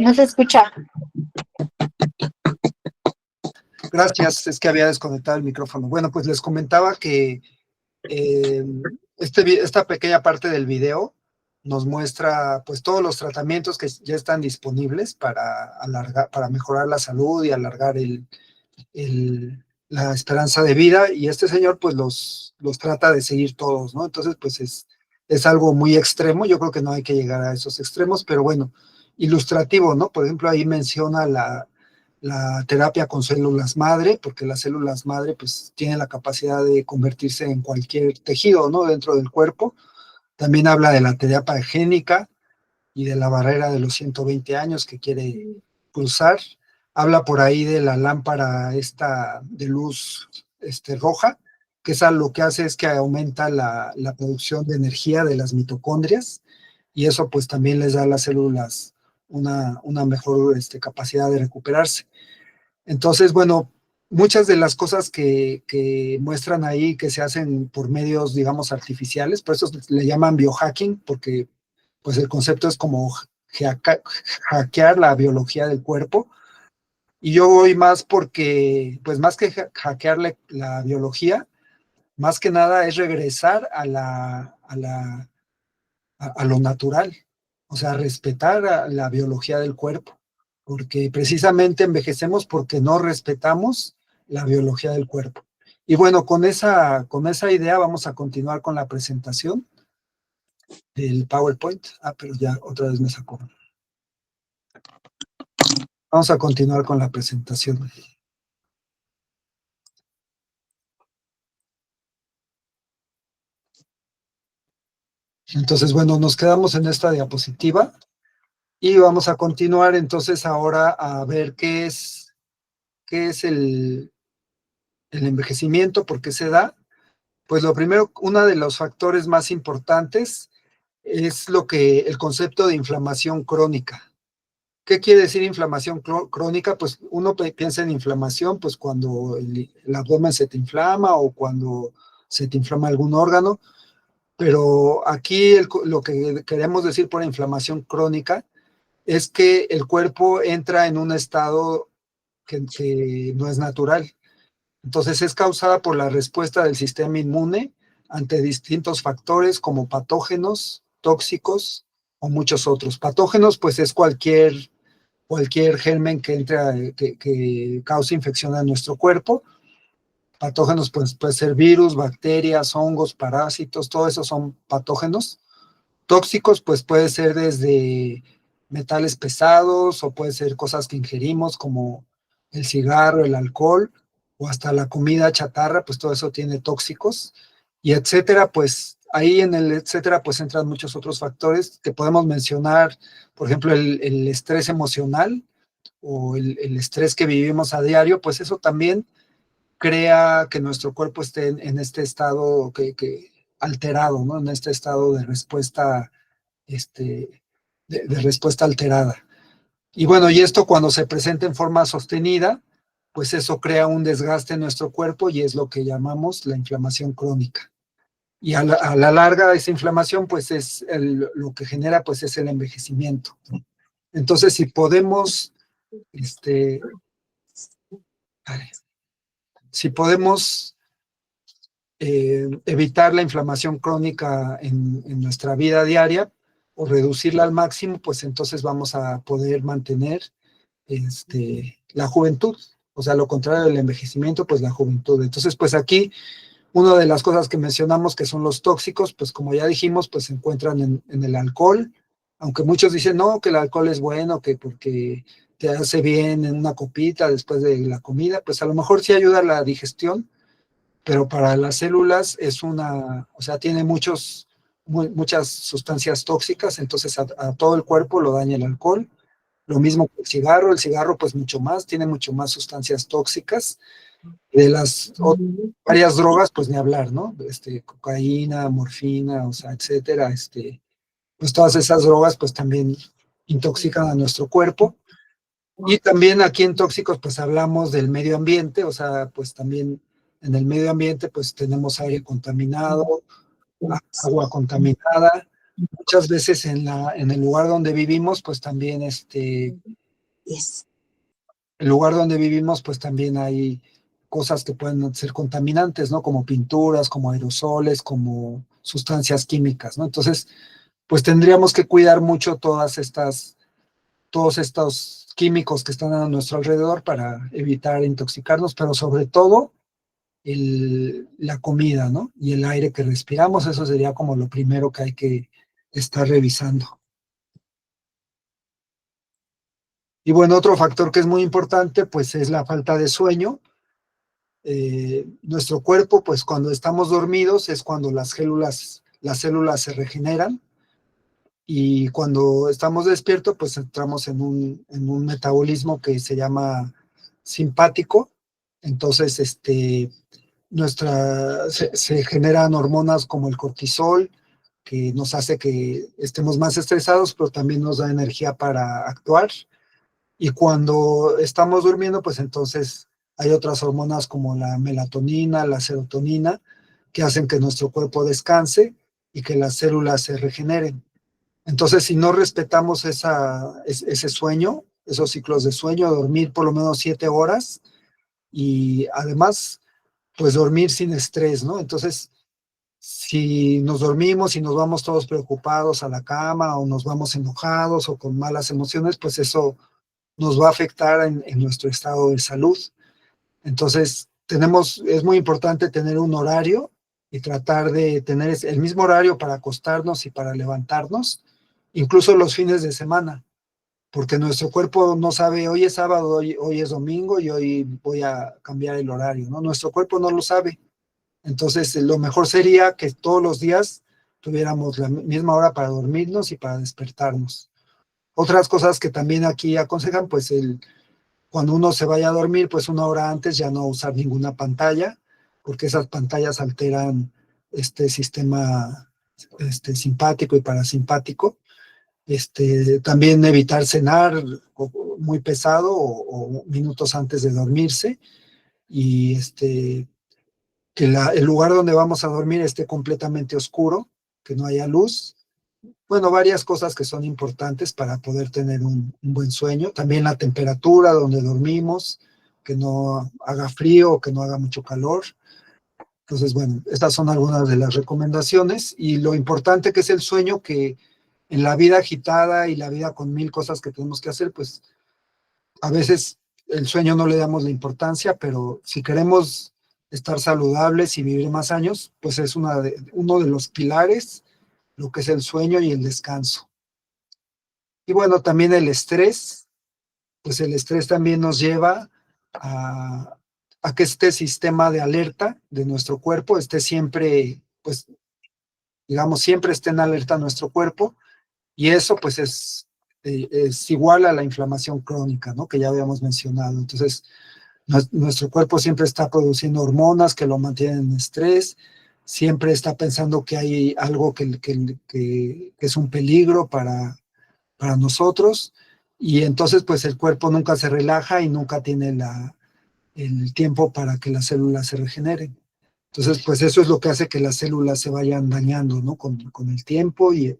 No se escucha. Gracias, es que había desconectado el micrófono. Bueno, pues les comentaba que esta pequeña parte del video nos muestra pues todos los tratamientos que ya están disponibles para mejorar la salud y alargar la esperanza de vida, y este señor pues los trata de seguir todos, ¿no? Entonces pues es algo muy extremo. Yo creo que no hay que llegar a esos extremos, pero bueno, ilustrativo, ¿no? Por ejemplo, ahí menciona la terapia con células madre, porque las células madre pues tienen la capacidad de convertirse en cualquier tejido, ¿no? Dentro del cuerpo. También habla de la terapia génica y de la barrera de los 120 años que quiere cruzar. Habla por ahí de la lámpara esta de luz roja, que esa lo que hace es que aumenta la producción de energía de las mitocondrias, y eso pues también les da a las células una mejor capacidad de recuperarse. Entonces, bueno, muchas de las cosas que muestran ahí que se hacen por medios, digamos, artificiales, por eso le llaman biohacking, porque pues el concepto es como hackear la biología del cuerpo. Y yo voy más porque, pues más que hackearle la biología, más que nada es regresar a lo natural, o sea, respetar a la biología del cuerpo, porque precisamente envejecemos porque no respetamos la biología del cuerpo. Y bueno, con esa idea vamos a continuar con la presentación del PowerPoint. Pero ya otra vez me sacó. Vamos a continuar con la presentación. Entonces, bueno, nos quedamos en esta diapositiva y vamos a continuar entonces ahora a ver qué es el envejecimiento, por qué se da. Pues lo primero, uno de los factores más importantes es el concepto de inflamación crónica. ¿Qué quiere decir inflamación crónica? Pues uno piensa en inflamación, pues cuando el abdomen se te inflama o cuando se te inflama algún órgano, pero aquí lo que queremos decir por inflamación crónica es que el cuerpo entra en un estado que no es natural. Entonces es causada por la respuesta del sistema inmune ante distintos factores como patógenos, tóxicos o muchos otros. Patógenos, pues es cualquier germen que entre, que cause infección a nuestro cuerpo. Patógenos, pues puede ser virus, bacterias, hongos, parásitos, todo eso son patógenos. Tóxicos, pues puede ser desde metales pesados o puede ser cosas que ingerimos como el cigarro, el alcohol o hasta la comida chatarra, pues todo eso tiene tóxicos y etcétera, pues ahí en el etcétera pues entran muchos otros factores que podemos mencionar, por ejemplo el estrés emocional o el estrés que vivimos a diario, pues eso también crea que nuestro cuerpo esté en este estado que alterado, ¿no? En este estado de respuesta, de respuesta alterada. Y bueno, y esto cuando se presenta en forma sostenida, pues eso crea un desgaste en nuestro cuerpo y es lo que llamamos la inflamación crónica. Y a la larga esa inflamación, pues es lo que genera, pues es el envejecimiento. Entonces, si podemos, si podemos evitar la inflamación crónica en nuestra vida diaria o reducirla al máximo, pues entonces vamos a poder mantener la juventud. O sea, lo contrario del envejecimiento, pues la juventud. Entonces, pues aquí, una de las cosas que mencionamos que son los tóxicos, pues como ya dijimos, pues se encuentran en el alcohol, aunque muchos dicen, no, que el alcohol es bueno, que porque te hace bien en una copita después de la comida, pues a lo mejor sí ayuda a la digestión, pero para las células es o sea, tiene muchas sustancias tóxicas, entonces a todo el cuerpo lo daña el alcohol. Lo mismo que el cigarro pues mucho más, tiene mucho más sustancias tóxicas. De las varias drogas, pues ni hablar, ¿no? Cocaína, morfina, o sea, etcétera, pues todas esas drogas pues también intoxican a nuestro cuerpo. Y también aquí en tóxicos pues hablamos del medio ambiente, o sea, pues también en el medio ambiente pues tenemos aire contaminado, agua contaminada, muchas veces en el lugar donde vivimos pues también el lugar donde vivimos pues también hay cosas que pueden ser contaminantes, ¿no? Como pinturas, como aerosoles, como sustancias químicas, ¿no? Entonces, pues tendríamos que cuidar mucho todos estos químicos que están a nuestro alrededor para evitar intoxicarnos, pero sobre todo la comida, ¿no? Y el aire que respiramos, eso sería como lo primero que hay que estar revisando. Y bueno, otro factor que es muy importante, pues es la falta de sueño. Nuestro cuerpo, pues cuando estamos dormidos es cuando las células se regeneran y cuando estamos despiertos, pues entramos en un metabolismo que se llama simpático. Entonces, se generan hormonas como el cortisol, que nos hace que estemos más estresados, pero también nos da energía para actuar. Y cuando estamos durmiendo, pues entonces hay otras hormonas como la melatonina, la serotonina, que hacen que nuestro cuerpo descanse y que las células se regeneren. Entonces, si no respetamos ese sueño, esos ciclos de sueño, dormir por lo menos 7 horas y además, pues dormir sin estrés, ¿no? Entonces, si nos dormimos y nos vamos todos preocupados a la cama o nos vamos enojados o con malas emociones, pues eso nos va a afectar en nuestro estado de salud. Entonces, es muy importante tener un horario y tratar de tener el mismo horario para acostarnos y para levantarnos, incluso los fines de semana, porque nuestro cuerpo no sabe, hoy es sábado, hoy es domingo y hoy voy a cambiar el horario, ¿no? Nuestro cuerpo no lo sabe. Entonces, lo mejor sería que todos los días tuviéramos la misma hora para dormirnos y para despertarnos. Otras cosas que también aquí aconsejan, pues cuando uno se vaya a dormir, pues 1 hora antes ya no usar ninguna pantalla, porque esas pantallas alteran este sistema simpático y parasimpático. También evitar cenar muy pesado o minutos antes de dormirse, y que el lugar donde vamos a dormir esté completamente oscuro, que no haya luz. Bueno, varias cosas que son importantes para poder tener un buen sueño. También la temperatura donde dormimos, que no haga frío o que no haga mucho calor. Entonces, bueno, estas son algunas de las recomendaciones, y lo importante que es el sueño, que en la vida agitada y la vida con mil cosas que tenemos que hacer, pues a veces el sueño no le damos la importancia, pero si queremos estar saludables y vivir más años, pues es uno de los pilares, lo que es el sueño y el descanso. Y bueno, también el estrés, pues el estrés también nos lleva a que este sistema de alerta de nuestro cuerpo esté siempre, pues, digamos, siempre esté en alerta nuestro cuerpo, y eso pues es igual a la inflamación crónica, ¿no? Que ya habíamos mencionado. Entonces, nuestro cuerpo siempre está produciendo hormonas que lo mantienen en estrés, siempre está pensando que hay algo que es un peligro para nosotros, y entonces pues el cuerpo nunca se relaja y nunca tiene el tiempo para que las células se regeneren. Entonces, pues eso es lo que hace que las células se vayan dañando, ¿no? Con el tiempo, y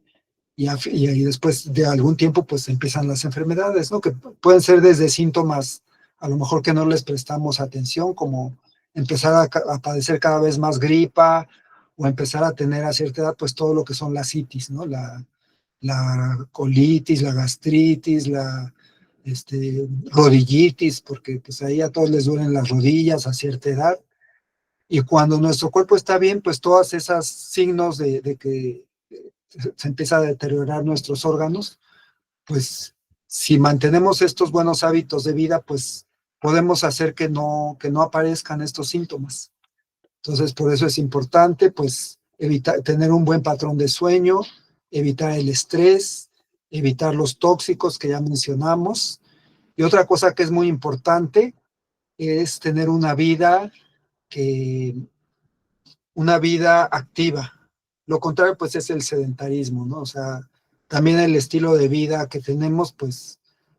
después de algún tiempo, pues empiezan las enfermedades, ¿no? Que pueden ser desde síntomas, a lo mejor que no les prestamos atención, como empezar a padecer cada vez más gripa, o empezar a tener a cierta edad, pues todo lo que son las itis, ¿no? La colitis, la gastritis, la rodillitis, porque pues ahí a todos les duelen las rodillas a cierta edad. Y cuando nuestro cuerpo está bien, pues todos esos signos de que se empieza a deteriorar nuestros órganos, pues si mantenemos estos buenos hábitos de vida, pues podemos hacer que no aparezcan estos síntomas. Entonces, por eso es importante, pues, tener un buen patrón de sueño, evitar el estrés, evitar los tóxicos que ya mencionamos. Y otra cosa que es muy importante es tener una vida activa. Lo contrario, pues, es el sedentarismo, ¿no? O sea, también el estilo de vida que tenemos, pues,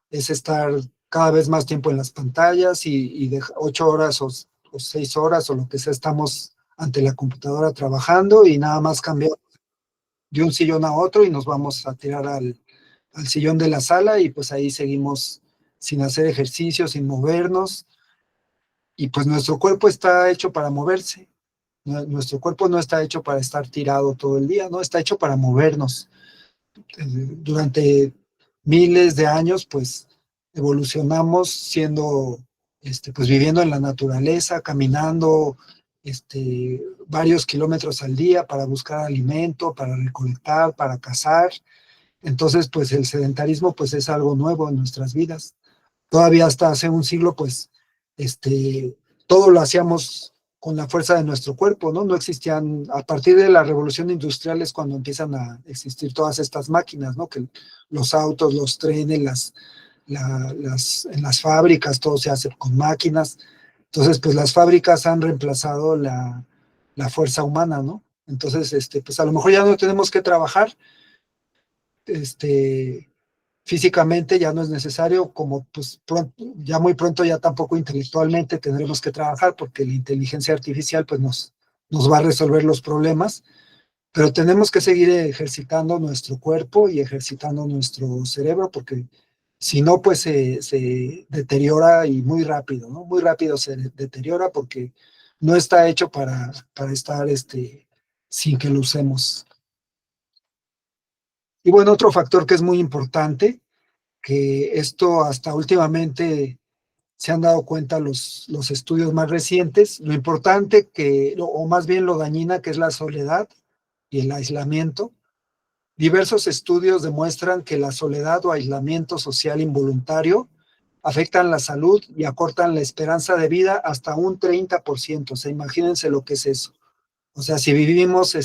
es estar cada vez más tiempo en las pantallas, y de 8 horas o 6 horas o lo que sea, estamos ante la computadora trabajando, y nada más cambiamos de un sillón a otro y nos vamos a tirar al sillón de la sala, y pues ahí seguimos sin hacer ejercicio, sin movernos, y pues nuestro cuerpo está hecho para moverse. Nuestro cuerpo no está hecho para estar tirado todo el día, ¿no? Está hecho para movernos. Durante miles de años, pues, evolucionamos pues, viviendo en la naturaleza, caminando, varios kilómetros al día para buscar alimento, para recolectar, para cazar. Entonces, pues, el sedentarismo, pues, es algo nuevo en nuestras vidas. Todavía hasta hace un siglo, pues, todo lo hacíamos con la fuerza de nuestro cuerpo, ¿no? No existían, a partir de la revolución industrial es cuando empiezan a existir todas estas máquinas, ¿no? Que los autos, los trenes, en las fábricas, todo se hace con máquinas. Entonces, pues las fábricas han reemplazado la fuerza humana, ¿no? Entonces, pues a lo mejor ya no tenemos que trabajar, físicamente ya no es necesario, como pues ya muy pronto ya tampoco intelectualmente tendremos que trabajar, porque la inteligencia artificial pues nos va a resolver los problemas, pero tenemos que seguir ejercitando nuestro cuerpo y ejercitando nuestro cerebro, porque si no, pues se deteriora, y muy rápido, ¿no? Muy rápido se deteriora, porque no está hecho para estar sin que lo usemos. Y bueno, otro factor que es muy importante, que esto hasta últimamente se han dado cuenta los estudios más recientes, lo importante o más bien lo dañina que es la soledad y el aislamiento. Diversos estudios demuestran que la soledad o aislamiento social involuntario afectan la salud y acortan la esperanza de vida hasta un 30%. O sea, imagínense lo que es eso. O sea, si vivimos,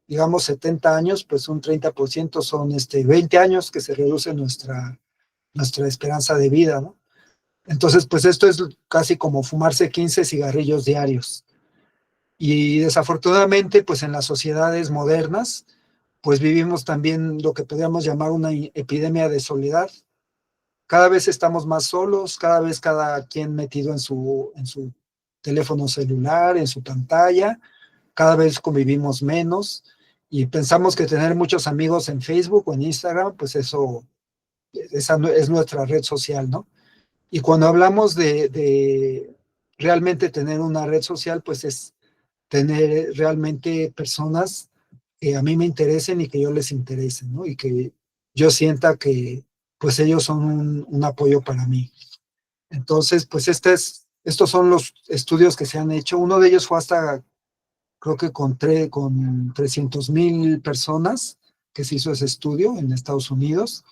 digamos, 70 años, pues un 30% son 20 años que se reduce nuestra esperanza de vida, ¿no? Entonces, pues esto es casi como fumarse 15 cigarrillos diarios. Y desafortunadamente, pues en las sociedades modernas, pues vivimos también lo que podríamos llamar una epidemia de soledad. Cada vez estamos más solos, cada vez cada quien metido en su teléfono celular, en su pantalla, cada vez convivimos menos y pensamos que tener muchos amigos en Facebook o en Instagram, pues esa es nuestra red social, ¿no? Y cuando hablamos de realmente tener una red social, pues es tener realmente personas que a mí me interesen y que yo les interese, ¿no? Y que yo sienta que pues ellos son un apoyo para mí. Entonces, pues estos son los estudios que se han hecho. Uno de ellos fue hasta, creo que con 300,000 personas que se hizo ese estudio en Estados Unidos.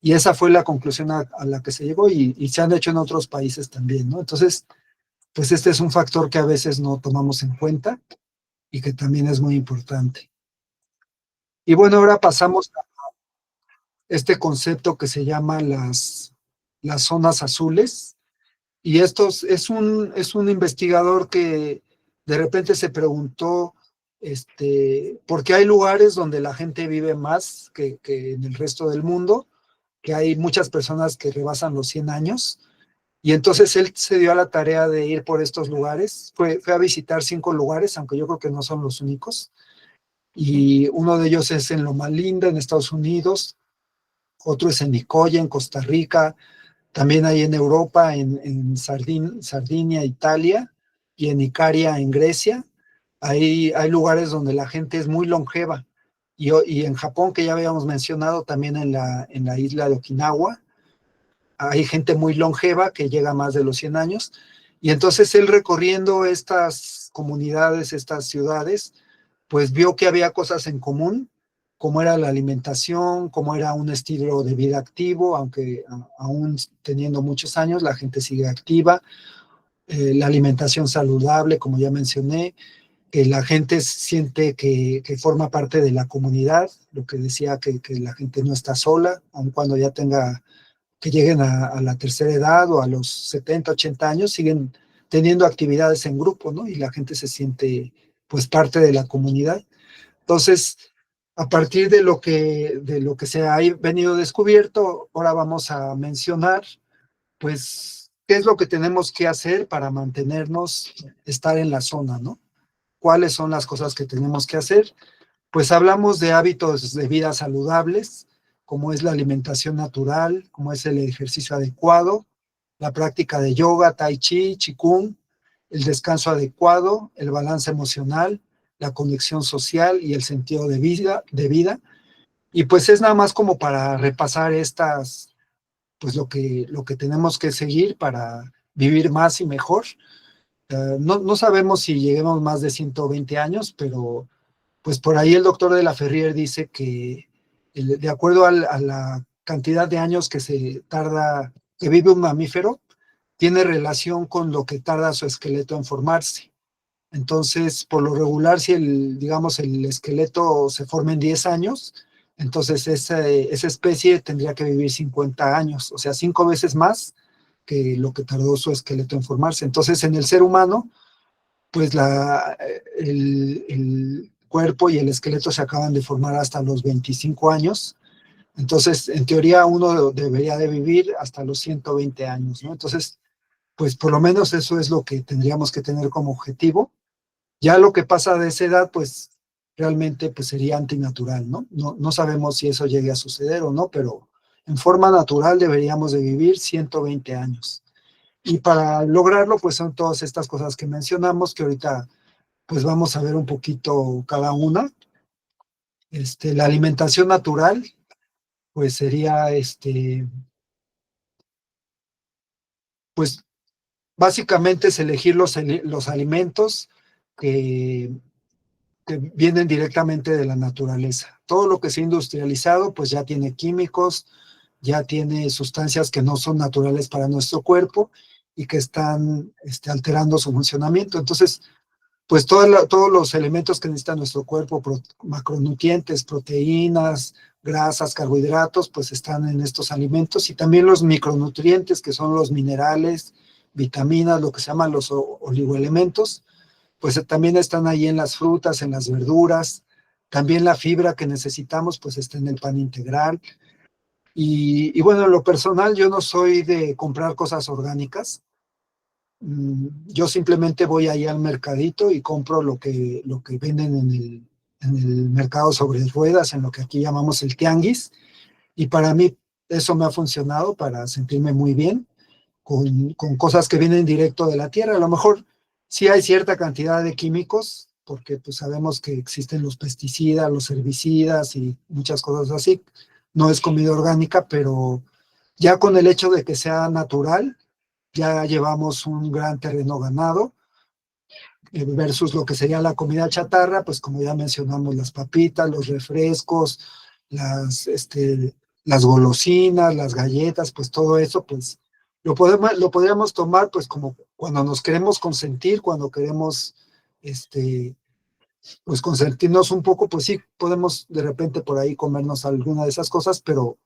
Y esa fue la conclusión a la que se llegó y se han hecho en otros países también, ¿no? Entonces, pues este es un factor que a veces no tomamos en cuenta y que también es muy importante. Y bueno, ahora pasamos a este concepto que se llama las zonas azules. Y esto es un investigador que de repente se preguntó, ¿por qué hay lugares donde la gente vive más que en el resto del mundo? Que hay muchas personas que rebasan los 100 años. Y entonces él se dio a la tarea de ir por estos lugares. Fue a visitar 5 lugares, aunque yo creo que no son los únicos. Y uno de ellos es en Loma Linda, en Estados Unidos. Otro es en Nicoya, en Costa Rica. También hay en Europa, en Sardinia, Italia, y en Icaria, en Grecia. Hay lugares donde la gente es muy longeva. Y en Japón, que ya habíamos mencionado, también en la isla de Okinawa, hay gente muy longeva que llega a más de los 100 años. Y entonces él recorriendo estas comunidades, estas ciudades, pues vio que había cosas en común, como era la alimentación, como era un estilo de vida activo, aunque aún teniendo muchos años, la gente sigue activa, la alimentación saludable, como ya mencioné, que la gente siente que forma parte de la comunidad, lo que decía que la gente no está sola, aun cuando ya que lleguen a la tercera edad o a los 70, 80 años, siguen teniendo actividades en grupo, ¿no? Y la gente se siente pues parte de la comunidad. Entonces, a partir de lo que se ha venido descubierto, ahora vamos a mencionar, pues, qué es lo que tenemos que hacer para mantenernos, estar en la zona, ¿no? ¿Cuáles son las cosas que tenemos que hacer? Pues hablamos de hábitos de vida saludables, como es la alimentación natural, como es el ejercicio adecuado, la práctica de yoga, tai chi, qigong, el descanso adecuado, el balance emocional, la conexión social y el sentido de vida. Y pues es nada más como para repasar pues lo que tenemos que seguir para vivir más y mejor. No sabemos si lleguemos más de 120 años, pero pues por ahí el doctor de la Ferrier dice que de acuerdo a la cantidad de años que vive un mamífero, tiene relación con lo que tarda su esqueleto en formarse. Entonces, por lo regular, si digamos, el esqueleto se forma en 10 años, entonces esa especie tendría que vivir 50 años, o sea, 5 veces más que lo que tardó su esqueleto en formarse. Entonces, en el ser humano, pues el cuerpo y el esqueleto se acaban de formar hasta los 25 años. Entonces, en teoría, uno debería de vivir hasta los 120 años, ¿no? Entonces, pues por lo menos eso es lo que tendríamos que tener como objetivo. Ya lo que pasa de esa edad, pues realmente pues sería antinatural, ¿no? No sabemos si eso llegue a suceder o no, pero en forma natural deberíamos de vivir 120 años. Y para lograrlo, pues son todas estas cosas que mencionamos, que ahorita pues vamos a ver un poquito cada una. La alimentación natural, pues sería, pues básicamente es elegir los alimentos que vienen directamente de la naturaleza. Todo lo que se ha industrializado, pues ya tiene químicos, ya tiene sustancias que no son naturales para nuestro cuerpo y que están alterando su funcionamiento. Entonces, pues todos los elementos que necesita nuestro cuerpo, macronutrientes, proteínas, grasas, carbohidratos, pues están en estos alimentos, y también los micronutrientes, que son los minerales, vitaminas, lo que se llaman los oligoelementos, pues también están ahí en las frutas, en las verduras. También la fibra que necesitamos, pues está en el pan integral. Y bueno, en lo personal, yo no soy de comprar cosas orgánicas. Yo simplemente voy ahí al mercadito y compro lo que venden en el mercado sobre ruedas, en lo que aquí llamamos el tianguis. Y para mí eso me ha funcionado para sentirme muy bien con cosas que vienen directo de la tierra. A lo mejor sí hay cierta cantidad de químicos, porque pues sabemos que existen los pesticidas, los herbicidas y muchas cosas así. No es comida orgánica, pero ya con el hecho de que sea natural, ya llevamos un gran terreno ganado, versus lo que sería la comida chatarra, pues como ya mencionamos, las papitas, los refrescos, las golosinas, las galletas, pues todo eso, pues lo podríamos tomar pues como cuando nos queremos consentir, cuando queremos pues consentirnos un poco, pues sí, podemos de repente por ahí comernos alguna de esas cosas, pero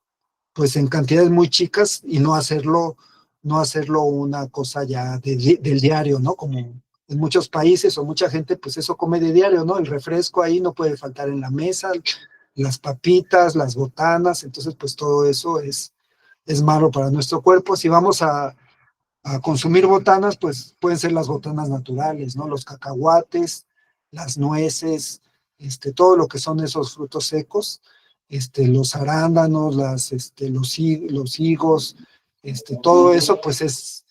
pues en cantidades muy chicas y no hacerlo una cosa ya del diario, ¿no? Como en muchos países o mucha gente, pues eso come de diario, ¿no? El refresco ahí no puede faltar en la mesa, las papitas, las botanas, entonces pues todo eso es malo para nuestro cuerpo. Si vamos a consumir botanas, pues pueden ser las botanas naturales, ¿no? Los cacahuates, las nueces, todo lo que son esos frutos secos, los arándanos, los higos, todo eso pues es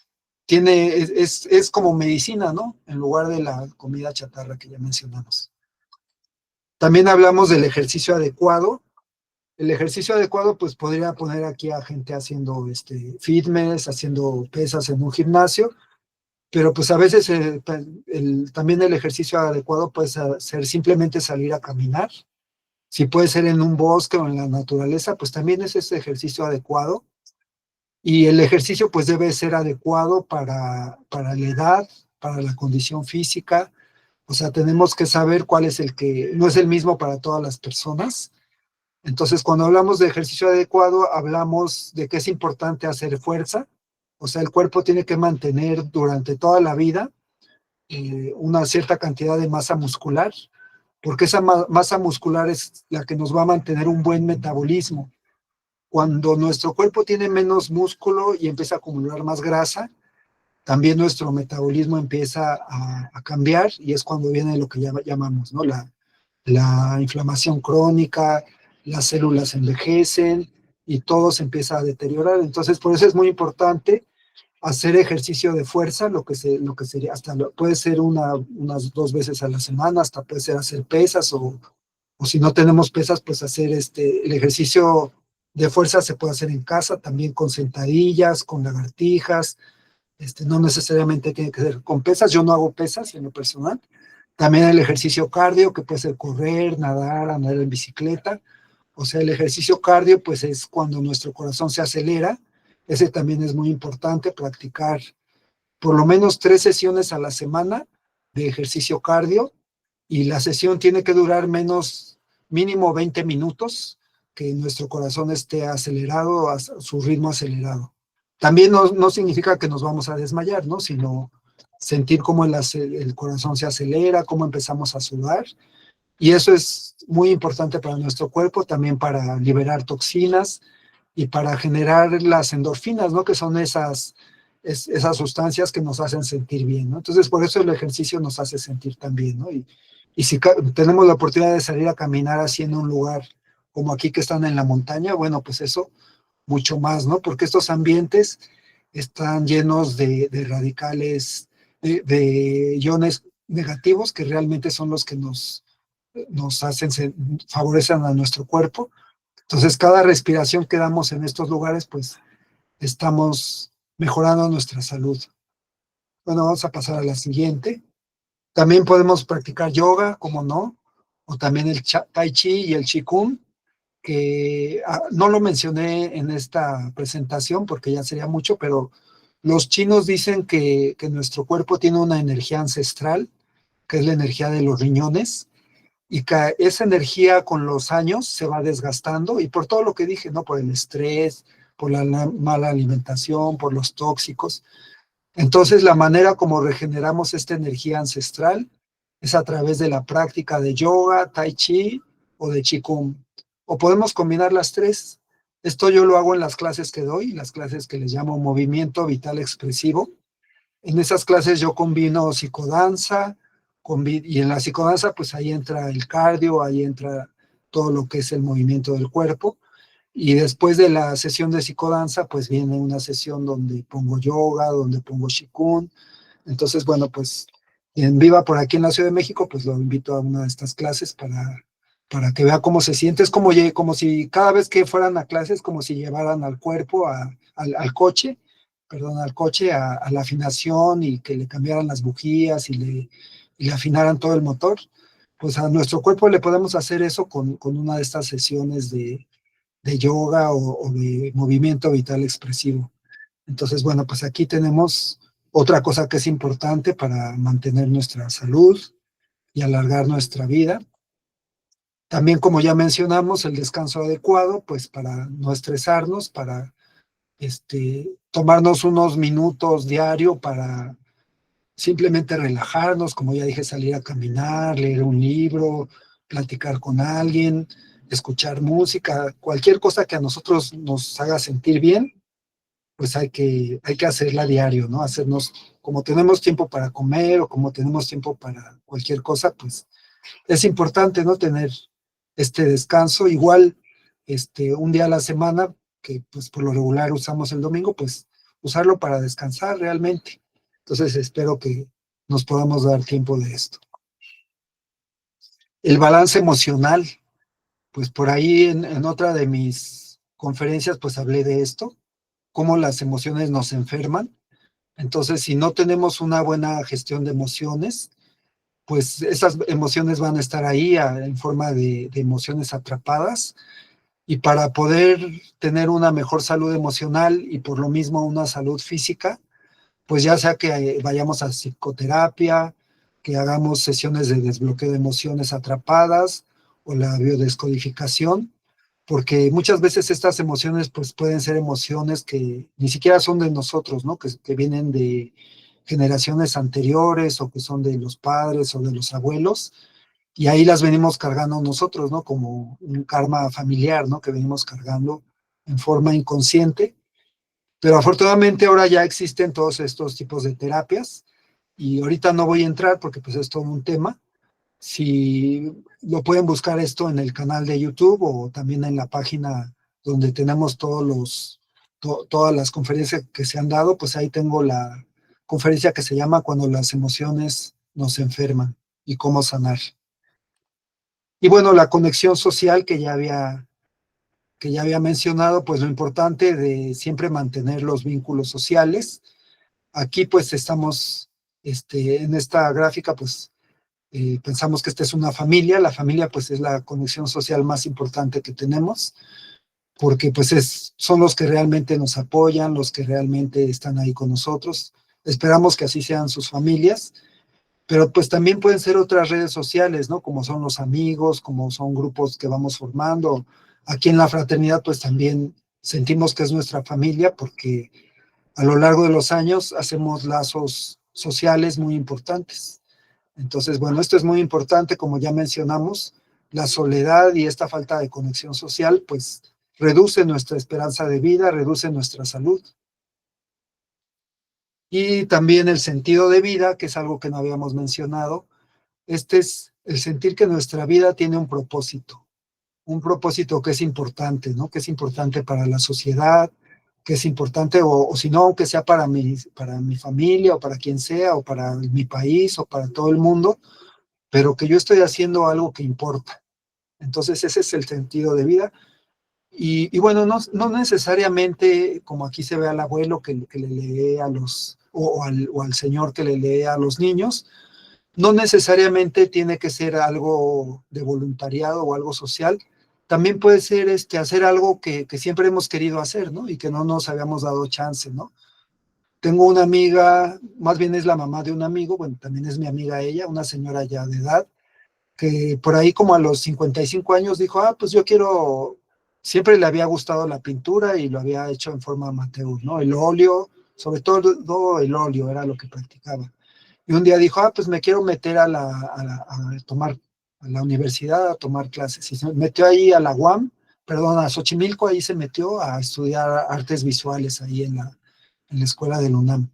como medicina, ¿no? En lugar de la comida chatarra que ya mencionamos. También hablamos del ejercicio adecuado. El ejercicio adecuado, pues podría poner aquí a gente haciendo fitness, haciendo pesas en un gimnasio, pero pues a veces también el ejercicio adecuado puede ser simplemente salir a caminar. Si puede ser en un bosque o en la naturaleza, pues también es ese ejercicio adecuado. Y el ejercicio pues debe ser adecuado para la edad, para la condición física. O sea, tenemos que saber cuál es el que no es el mismo para todas las personas. Entonces, cuando hablamos de ejercicio adecuado, hablamos de que es importante hacer fuerza. O sea, el cuerpo tiene que mantener durante toda la vida una cierta cantidad de masa muscular, porque esa masa muscular es la que nos va a mantener un buen metabolismo. Cuando nuestro cuerpo tiene menos músculo y empieza a acumular más grasa, también nuestro metabolismo empieza a cambiar y es cuando viene lo que llamamos, ¿no? La inflamación crónica, las células envejecen y todo se empieza a deteriorar. Entonces, por eso es muy importante hacer ejercicio de fuerza, lo que sería, puede ser unas 2 veces a la semana, hasta puede ser hacer pesas o si no tenemos pesas, pues hacer el ejercicio de fuerza se puede hacer en casa, también con sentadillas, con lagartijas, no necesariamente tiene que ser con pesas, yo no hago pesas en lo personal. También el ejercicio cardio, que puede ser correr, nadar, andar en bicicleta. O sea, el ejercicio cardio, pues es cuando nuestro corazón se acelera. Ese también es muy importante, practicar por lo menos 3 sesiones a la semana de ejercicio cardio. Y la sesión tiene que durar mínimo 20 minutos, que nuestro corazón esté acelerado, a su ritmo acelerado. También no significa que nos vamos a desmayar, ¿no? Sino sentir cómo el corazón se acelera, cómo empezamos a sudar. Y eso es muy importante para nuestro cuerpo, también para liberar toxinas y para generar las endorfinas, ¿no? Que son esas sustancias que nos hacen sentir bien, ¿no? Entonces, por eso el ejercicio nos hace sentir tan bien, ¿no? Y si tenemos la oportunidad de salir a caminar así en un lugar como aquí que están en la montaña, bueno, pues eso mucho más, ¿no? Porque estos ambientes están llenos de radicales, de iones negativos que realmente son los que nos favorecen a nuestro cuerpo. Entonces, cada respiración que damos en estos lugares, pues estamos mejorando nuestra salud. Bueno, vamos a pasar a la siguiente. También podemos practicar yoga, como no, o también el tai chi y el qigong, que no lo mencioné en esta presentación porque ya sería mucho, pero los chinos dicen que nuestro cuerpo tiene una energía ancestral, que es la energía de los riñones, y que esa energía con los años se va desgastando, y por todo lo que dije, ¿no? Por el estrés, por la mala alimentación, por los tóxicos. Entonces, la manera como regeneramos esta energía ancestral es a través de la práctica de yoga, tai chi o de qigong. O podemos combinar las tres. Esto yo lo hago en las clases que doy, las clases que les llamo movimiento vital expresivo. En esas clases yo combino psicodanza, y en la psicodanza pues ahí entra el cardio, ahí entra todo lo que es el movimiento del cuerpo. Y después de la sesión de psicodanza, pues viene una sesión donde pongo yoga, donde pongo qigong. Entonces, bueno, pues quien viva por aquí en la Ciudad de México, pues lo invito a una de estas clases para que vea cómo se siente. Es como si cada vez que fueran a clases, como si llevaran al cuerpo, al coche, perdón, al coche, a la afinación y que le cambiaran las bujías y le afinaran todo el motor. Pues a nuestro cuerpo le podemos hacer eso con una de estas sesiones de yoga o de movimiento vital expresivo. Entonces, bueno, pues aquí tenemos otra cosa que es importante para mantener nuestra salud y alargar nuestra vida. También, como ya mencionamos, el descanso adecuado, pues para no estresarnos, para tomarnos unos minutos diario para simplemente relajarnos, como ya dije, salir a caminar, leer un libro, platicar con alguien, escuchar música, cualquier cosa que a nosotros nos haga sentir bien, pues hay que hacerla a diario, ¿no? Hacernos, como tenemos tiempo para comer o como tenemos tiempo para cualquier cosa, pues es importante, ¿no? Tener este descanso. Igual, un día a la semana, que pues por lo regular usamos el domingo, pues usarlo para descansar realmente. Entonces espero que nos podamos dar tiempo de esto. El balance emocional, pues por ahí en otra de mis conferencias, pues hablé de esto, cómo las emociones nos enferman. Entonces, si no tenemos una buena gestión de emociones, pues esas emociones van a estar ahí en forma de emociones atrapadas. Y para poder tener una mejor salud emocional y por lo mismo una salud física, pues ya sea que vayamos a psicoterapia, que hagamos sesiones de desbloqueo de emociones atrapadas o la biodescodificación, porque muchas veces estas emociones pues pueden ser emociones que ni siquiera son de nosotros, ¿no? Que vienen de generaciones anteriores o que son de los padres o de los abuelos, y ahí las venimos cargando nosotros, ¿no? Como un karma familiar, ¿no? Que venimos cargando en forma inconsciente. Pero afortunadamente ahora ya existen todos estos tipos de terapias y ahorita no voy a entrar porque pues es todo un tema. Si lo pueden buscar esto en el canal de YouTube o también en la página donde tenemos todas las conferencias que se han dado, pues ahí tengo la conferencia que se llama Cuando las emociones nos enferman y cómo sanar. Y bueno, la conexión social que ya había mencionado, pues lo importante de siempre mantener los vínculos sociales. Aquí pues estamos, en esta gráfica, pues pensamos que esta es una familia. La familia pues es la conexión social más importante que tenemos, porque pues son los que realmente nos apoyan, los que realmente están ahí con nosotros. Esperamos que así sean sus familias, pero pues también pueden ser otras redes sociales, ¿no? Como son los amigos, como son grupos que vamos formando. Aquí en la fraternidad pues también sentimos que es nuestra familia porque a lo largo de los años hacemos lazos sociales muy importantes. Entonces, bueno, esto es muy importante, como ya mencionamos, la soledad y esta falta de conexión social pues reduce nuestra esperanza de vida, reduce nuestra salud. Y también el sentido de vida, que es algo que no habíamos mencionado. Este es el sentir que nuestra vida tiene un propósito que es importante, ¿no? Que es importante para la sociedad, que es importante, o si no, aunque sea para mi familia, o para quien sea, o para mi país, o para todo el mundo, pero que yo estoy haciendo algo que importa. Entonces ese es el sentido de vida. Y bueno, no necesariamente, como aquí se ve al abuelo que le lee a los, o al señor que le lee a los niños, no necesariamente tiene que ser algo de voluntariado o algo social. También puede ser hacer algo que siempre hemos querido hacer, ¿no? Y que no nos habíamos dado chance, ¿no? Tengo una amiga, más bien es la mamá de un amigo, bueno, también es mi amiga ella, una señora ya de edad, que por ahí como a los 55 años dijo, pues yo quiero, siempre le había gustado la pintura y lo había hecho en forma amateur, ¿no? El óleo, sobre todo el óleo era lo que practicaba. Y un día dijo, pues me quiero meter a tomar a la universidad, a tomar clases. Y se metió ahí a la UAM, perdón, a Xochimilco, ahí se metió a estudiar artes visuales ahí en la escuela del UNAM,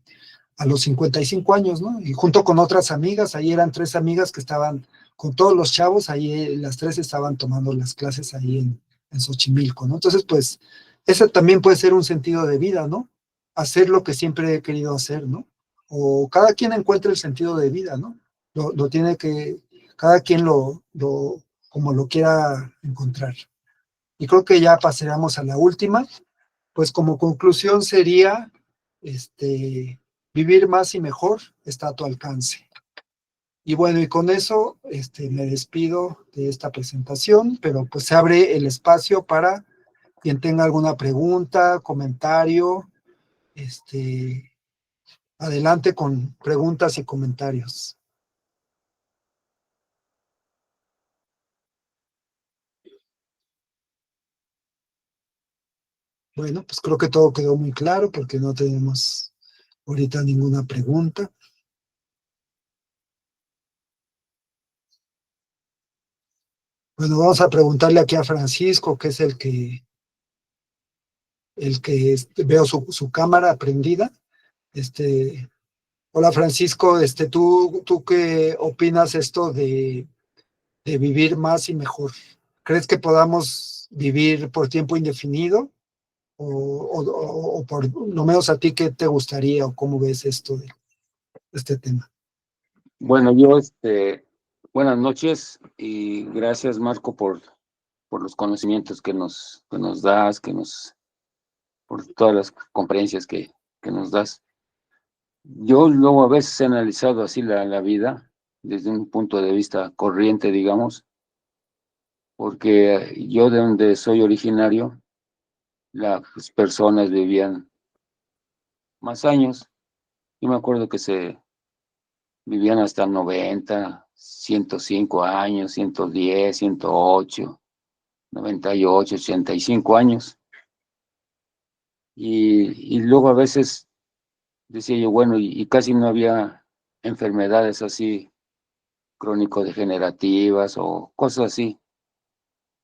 a los 55 años, ¿no? Y junto con otras amigas, ahí eran 3 amigas que estaban con todos los chavos, ahí las 3 estaban tomando las clases ahí en Xochimilco, ¿no? Entonces, pues, ese también puede ser un sentido de vida, ¿no? Hacer lo que siempre he querido hacer, ¿no? O cada quien encuentra el sentido de vida, ¿no? Lo tiene que, cada quien como lo quiera encontrar. Y creo que ya pasaremos a la última, pues como conclusión sería, vivir más y mejor está a tu alcance. Y bueno, y con eso me despido de esta presentación, pero pues se abre el espacio para quien tenga alguna pregunta, comentario, adelante con preguntas y comentarios. Bueno, pues creo que todo quedó muy claro porque no tenemos ahorita ninguna pregunta. Bueno, vamos a preguntarle aquí a Francisco, que es el que veo su cámara prendida. Hola Francisco, ¿tú qué opinas esto de vivir más y mejor? ¿Crees que podamos vivir por tiempo indefinido? O por lo menos a ti, ¿qué te gustaría o cómo ves esto de este tema? Bueno, buenas noches y gracias Marco por los conocimientos que nos das, por todas las conferencias que nos das. Yo luego a veces he analizado así la vida desde un punto de vista corriente, digamos, porque yo de donde soy originario, las personas vivían más años. Yo me acuerdo que vivían hasta 90, 105 años, 110, 108, 98, 85 años. Y luego a veces decía yo, bueno, y casi no había enfermedades así crónico-degenerativas o cosas así.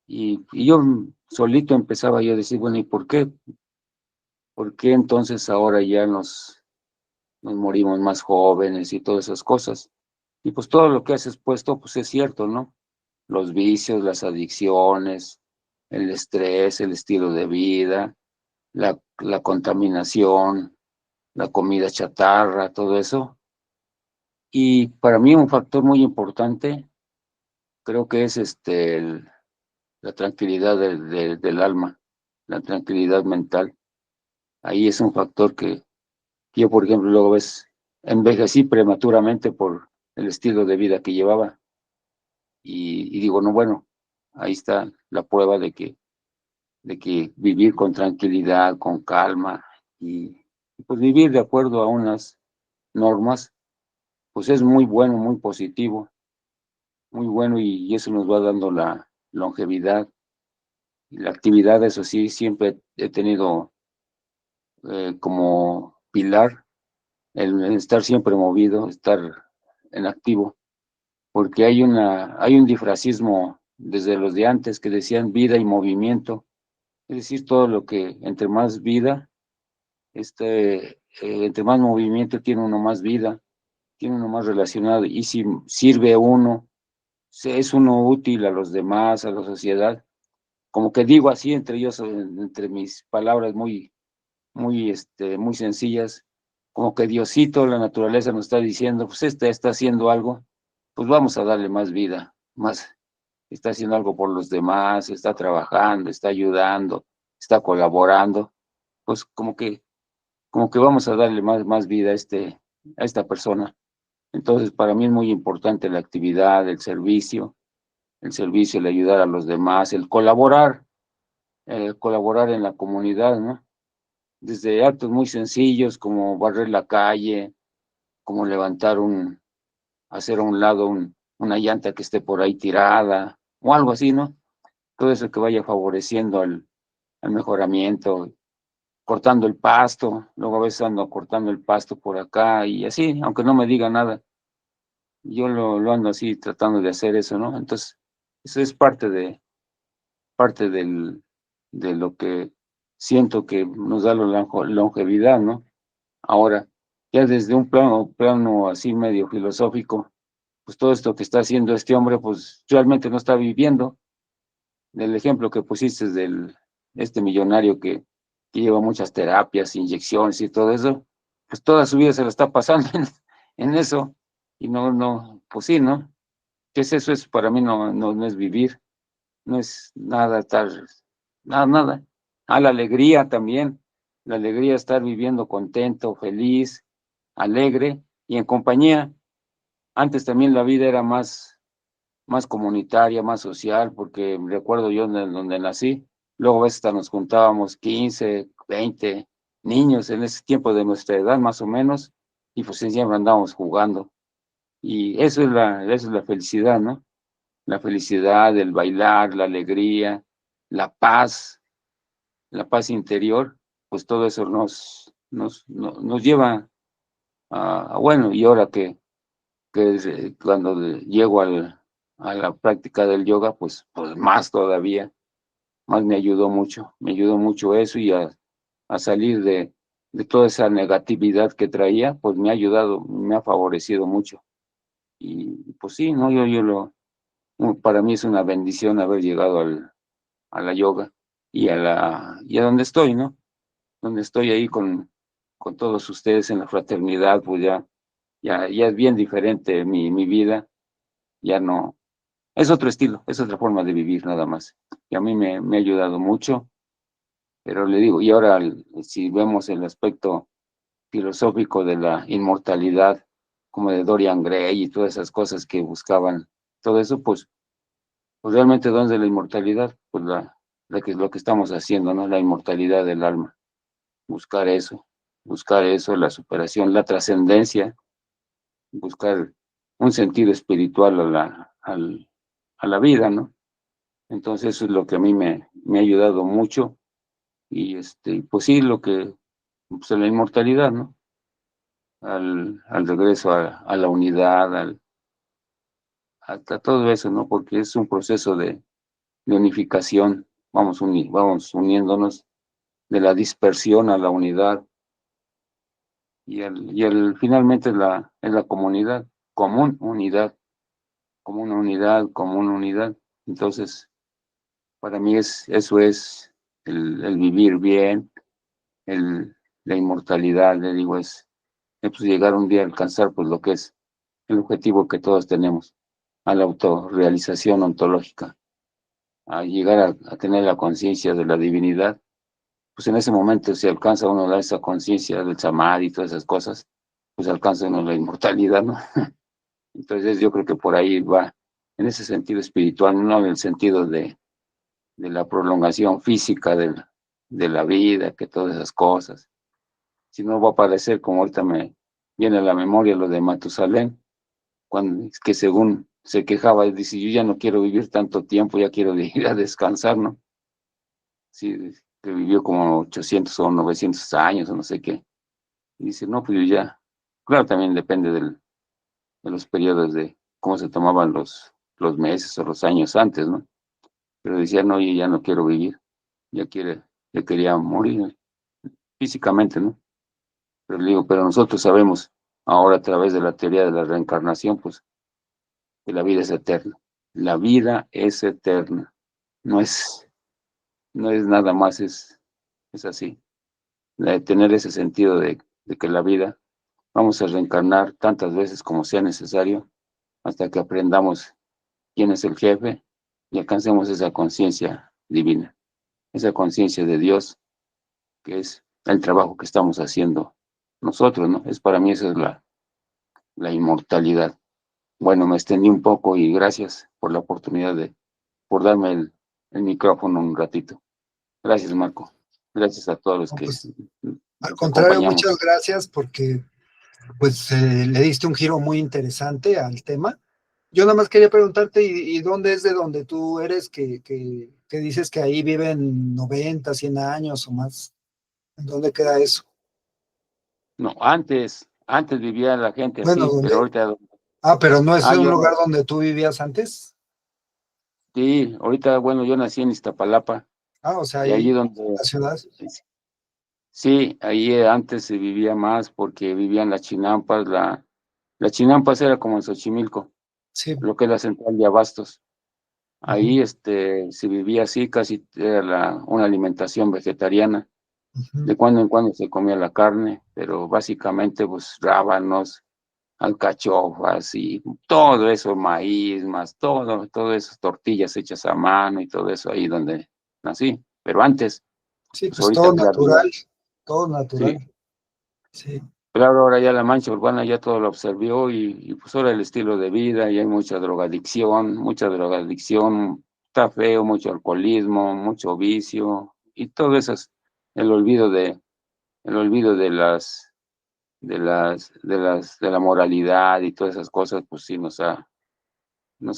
Y yo solito empezaba yo a decir, bueno, ¿y por qué? ¿Por qué entonces ahora ya nos morimos más jóvenes y todas esas cosas? Y pues todo lo que has expuesto, pues es cierto, ¿no? Los vicios, las adicciones, el estrés, el estilo de vida, la contaminación, la comida chatarra, todo eso. Y para mí un factor muy importante, creo que es la tranquilidad del alma, la tranquilidad mental. Ahí es un factor que yo, por ejemplo, luego ves, envejecí prematuramente por el estilo de vida que llevaba. Y digo, no, bueno, ahí está la prueba de que vivir con tranquilidad, con calma y pues vivir de acuerdo a unas normas, pues es muy bueno, muy positivo, muy bueno y eso nos va dando la longevidad. Y la actividad, eso sí, siempre he tenido como pilar el estar siempre movido, estar en activo, porque hay un difracismo desde los de antes que decían vida y movimiento, es decir, todo lo que entre más vida, entre más movimiento tiene uno más vida, tiene uno más relacionado, y si sirve uno, es uno útil a los demás, a la sociedad, como que digo así entre ellos, entre mis palabras muy sencillas, como que Diosito, la naturaleza nos está diciendo, pues está haciendo algo, pues vamos a darle más vida, más, está haciendo algo por los demás, está trabajando, está ayudando, está colaborando, pues como que vamos a darle más vida a esta persona. Entonces, para mí es muy importante la actividad, el servicio, el ayudar a los demás, el colaborar en la comunidad, ¿no? Desde actos muy sencillos como barrer la calle, como hacer a un lado una llanta que esté por ahí tirada, o algo así, ¿no? Todo eso que vaya favoreciendo al mejoramiento, cortando el pasto, luego a veces ando cortando el pasto por acá y así, aunque no me diga nada, yo lo ando así tratando de hacer eso, ¿no? Entonces, eso es parte de lo que siento que nos da la longevidad, ¿no? Ahora, ya desde un plano así medio filosófico, pues todo esto que está haciendo este hombre, pues realmente no está viviendo. Del ejemplo que pusiste este millonario que lleva muchas terapias, inyecciones y todo eso, pues toda su vida se la está pasando en eso, y pues sí, ¿no? ¿Qué es eso? Es para mí no es vivir, no es nada estar, nada. La alegría también, la alegría de estar viviendo contento, feliz, alegre y en compañía. Antes también la vida era más comunitaria, más social, porque recuerdo yo donde nací, luego a veces hasta nos juntábamos 15, 20 niños en ese tiempo de nuestra edad más o menos, y pues siempre andábamos jugando. Y eso es la felicidad, ¿no? La felicidad, el bailar, la alegría, la paz interior, pues todo eso nos lleva bueno, y ahora que cuando llego a la práctica del yoga, pues más todavía, más me ayudó mucho eso y a salir de toda esa negatividad que traía, pues me ha ayudado, me ha favorecido mucho. Y pues sí, ¿no? Para mí es una bendición haber llegado a la yoga y a donde estoy, ¿no? Donde estoy ahí con todos ustedes en la fraternidad, pues ya es bien diferente mi vida, ya no, es otro estilo, es otra forma de vivir nada más. Y a mí me ha ayudado mucho, pero le digo, y ahora si vemos el aspecto filosófico de la inmortalidad, como de Dorian Gray y todas esas cosas que buscaban, todo eso, pues realmente ¿dónde es la inmortalidad? Pues lo que estamos haciendo, ¿no? La inmortalidad del alma, buscar eso, la superación, la trascendencia, buscar un sentido espiritual a la vida, ¿no? Entonces eso es lo que a mí me ha ayudado mucho y pues sí, pues a la inmortalidad, ¿no? Al regreso a la unidad, hasta todo eso, ¿no? Porque es un proceso de unificación, vamos uniéndonos de la dispersión a la unidad finalmente es la comunidad, común unidad. Entonces, para mí eso es el vivir bien, la inmortalidad, le digo, pues llegar un día a alcanzar pues lo que es el objetivo que todos tenemos, a la autorrealización ontológica, a llegar a tener la conciencia de la divinidad. Pues en ese momento si alcanza uno a dar esa conciencia del samadhi y todas esas cosas, pues alcanza uno la inmortalidad, ¿no? Entonces yo creo que por ahí va, en ese sentido espiritual, no en el sentido de la prolongación física de la vida, que todas esas cosas, sino va a parecer como ahorita me viene a la memoria lo de Matusalén, que según se quejaba, dice, yo ya no quiero vivir tanto tiempo, ya quiero ir a descansar, ¿no? Sí, que vivió como 800 o 900 años o no sé qué. Y dice, no, pues yo ya, claro, también depende de los periodos de cómo se tomaban los meses o los años antes, ¿no? Pero decía, no, yo ya no quiero vivir, ya quería morir físicamente, ¿no? Pero le digo, pero nosotros sabemos ahora a través de la teoría de la reencarnación, pues, que la vida es eterna. La vida es eterna. No es, no es nada más, es así. De tener ese sentido de que la vida vamos a reencarnar tantas veces como sea necesario hasta que aprendamos quién es el jefe y alcancemos esa conciencia divina, esa conciencia de Dios, que es el trabajo que estamos haciendo nosotros, ¿no? Para mí esa es la inmortalidad. Bueno, me extendí un poco y gracias por la oportunidad por darme el micrófono un ratito. Gracias, Marco. Gracias a todos los No, que pues, al nos contrario, acompañamos. muchas gracias porque pues le diste un giro muy interesante al tema. Yo nada más quería preguntarte, ¿y dónde es de donde tú eres que dices que ahí viven 90, 100 años o más? ¿En dónde queda eso? No, antes vivía la gente Bueno, así, pero donde, ahorita Ah, pero no es un Yo, lugar donde tú vivías antes. sí, ahorita, bueno, yo nací en Iztapalapa, Ah, o sea, y allí ahí, donde, la ciudad. sí, ahí antes se vivía más porque vivían las chinampas, la chinampas era como en Xochimilco, Sí. lo que es la central de abastos. Ahí Ujú, se vivía así, casi era una alimentación vegetariana. ujú. De cuando en cuando se comía la carne, pero básicamente pues rábanos, alcachofas y todo eso, maíz, más todo eso, tortillas hechas a mano y todo eso ahí donde nací. Pero antes, Sí, pues pues ahorita claro, ya, todo sí, natural. Sí. claro, ahora ya la mancha urbana ya todo lo absorbió y pues ahora el estilo de vida y hay mucha drogadicción, está feo, mucho alcoholismo, mucho vicio y todo eso es el olvido el olvido de la moralidad y todas esas cosas, pues sí nos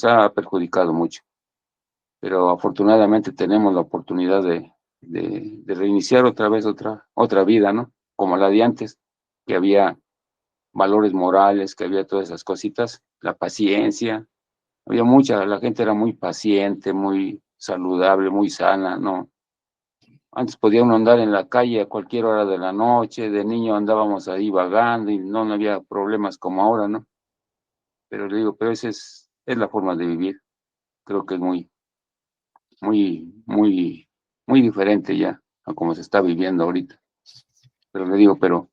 ha perjudicado mucho. Pero afortunadamente tenemos la oportunidad de reiniciar otra vez otra vida, ¿no? Como la de antes, que había valores morales, que había todas esas cositas, la paciencia, la gente era muy paciente, muy saludable, muy sana, ¿no? Antes podía uno andar en la calle a cualquier hora de la noche, de niño andábamos ahí vagando y no había problemas como ahora, ¿no? Pero le digo, pero esa es la forma de vivir. Creo que es muy diferente ya a como se está viviendo ahorita. Pero le digo, pero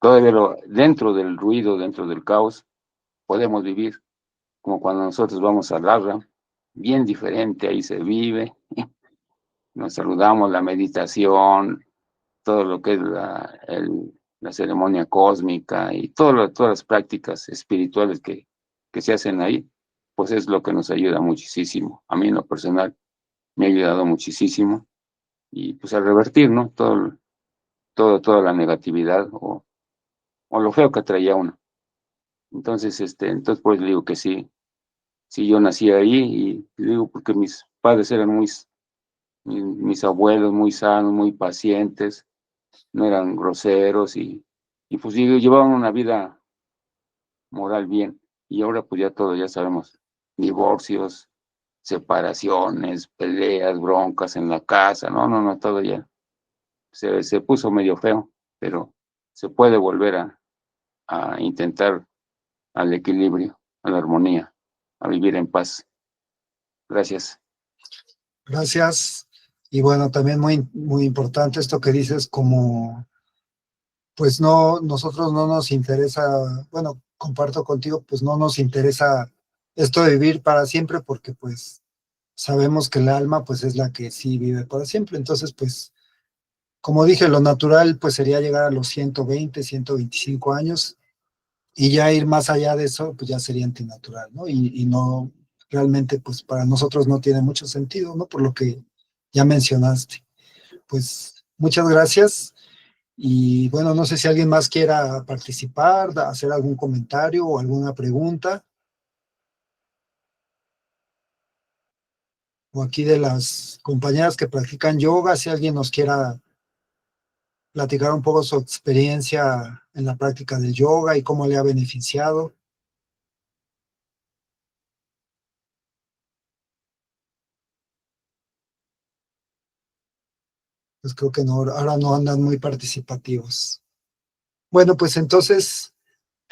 todavía dentro del ruido, dentro del caos, podemos vivir como cuando nosotros vamos a Larra, bien diferente, ahí se vive, nos saludamos, la meditación, todo lo que es la ceremonia cósmica y todas las prácticas espirituales que se hacen ahí, pues es lo que nos ayuda muchísimo. A mí en lo personal me ha ayudado muchísimo y pues a revertir, ¿no? Toda la negatividad o lo feo que traía uno. Entonces, entonces por eso digo que sí, yo nací ahí y digo porque mis padres eran mis abuelos muy sanos, muy pacientes, no eran groseros y pues llevaban una vida moral bien. Y ahora pues ya todo, ya sabemos, divorcios, separaciones, peleas, broncas en la casa, no, todo ya se puso medio feo, pero se puede volver a intentar al equilibrio, a la armonía, a vivir en paz. Gracias. Gracias. Y bueno, también muy importante esto que dices, como pues no, nosotros no nos interesa, bueno, comparto contigo, pues no nos interesa esto de vivir para siempre porque pues sabemos que el alma pues es la que sí vive para siempre. Entonces, pues, como dije, lo natural pues sería llegar a los 120, 125 años y ya ir más allá de eso, pues ya sería antinatural, ¿no? Y no, realmente pues para nosotros no tiene mucho sentido, ¿no? Por lo que ya mencionaste. Pues muchas gracias. Y bueno, no sé si alguien más quiera participar, hacer algún comentario o alguna pregunta. O aquí de las compañeras que practican yoga, si alguien nos quiera platicar un poco su experiencia en la práctica del yoga y cómo le ha beneficiado. Pues creo que no, ahora no andan muy participativos. Bueno, pues entonces,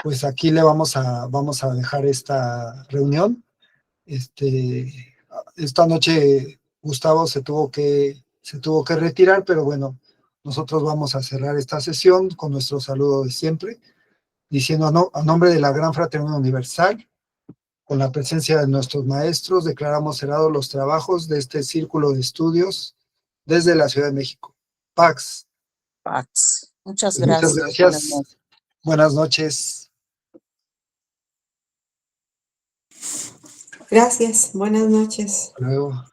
pues aquí le vamos a dejar esta reunión. Esta noche Gustavo se tuvo que retirar, pero bueno, nosotros vamos a cerrar esta sesión con nuestro saludo de siempre, diciendo a nombre de la Gran Fraternidad Universal, con la presencia de nuestros maestros, declaramos cerrados los trabajos de este círculo de estudios desde la Ciudad de México. Pax. Pax. Muchas Pues muchas gracias. gracias. Buenas noches. Gracias. Buenas noches. Hasta luego.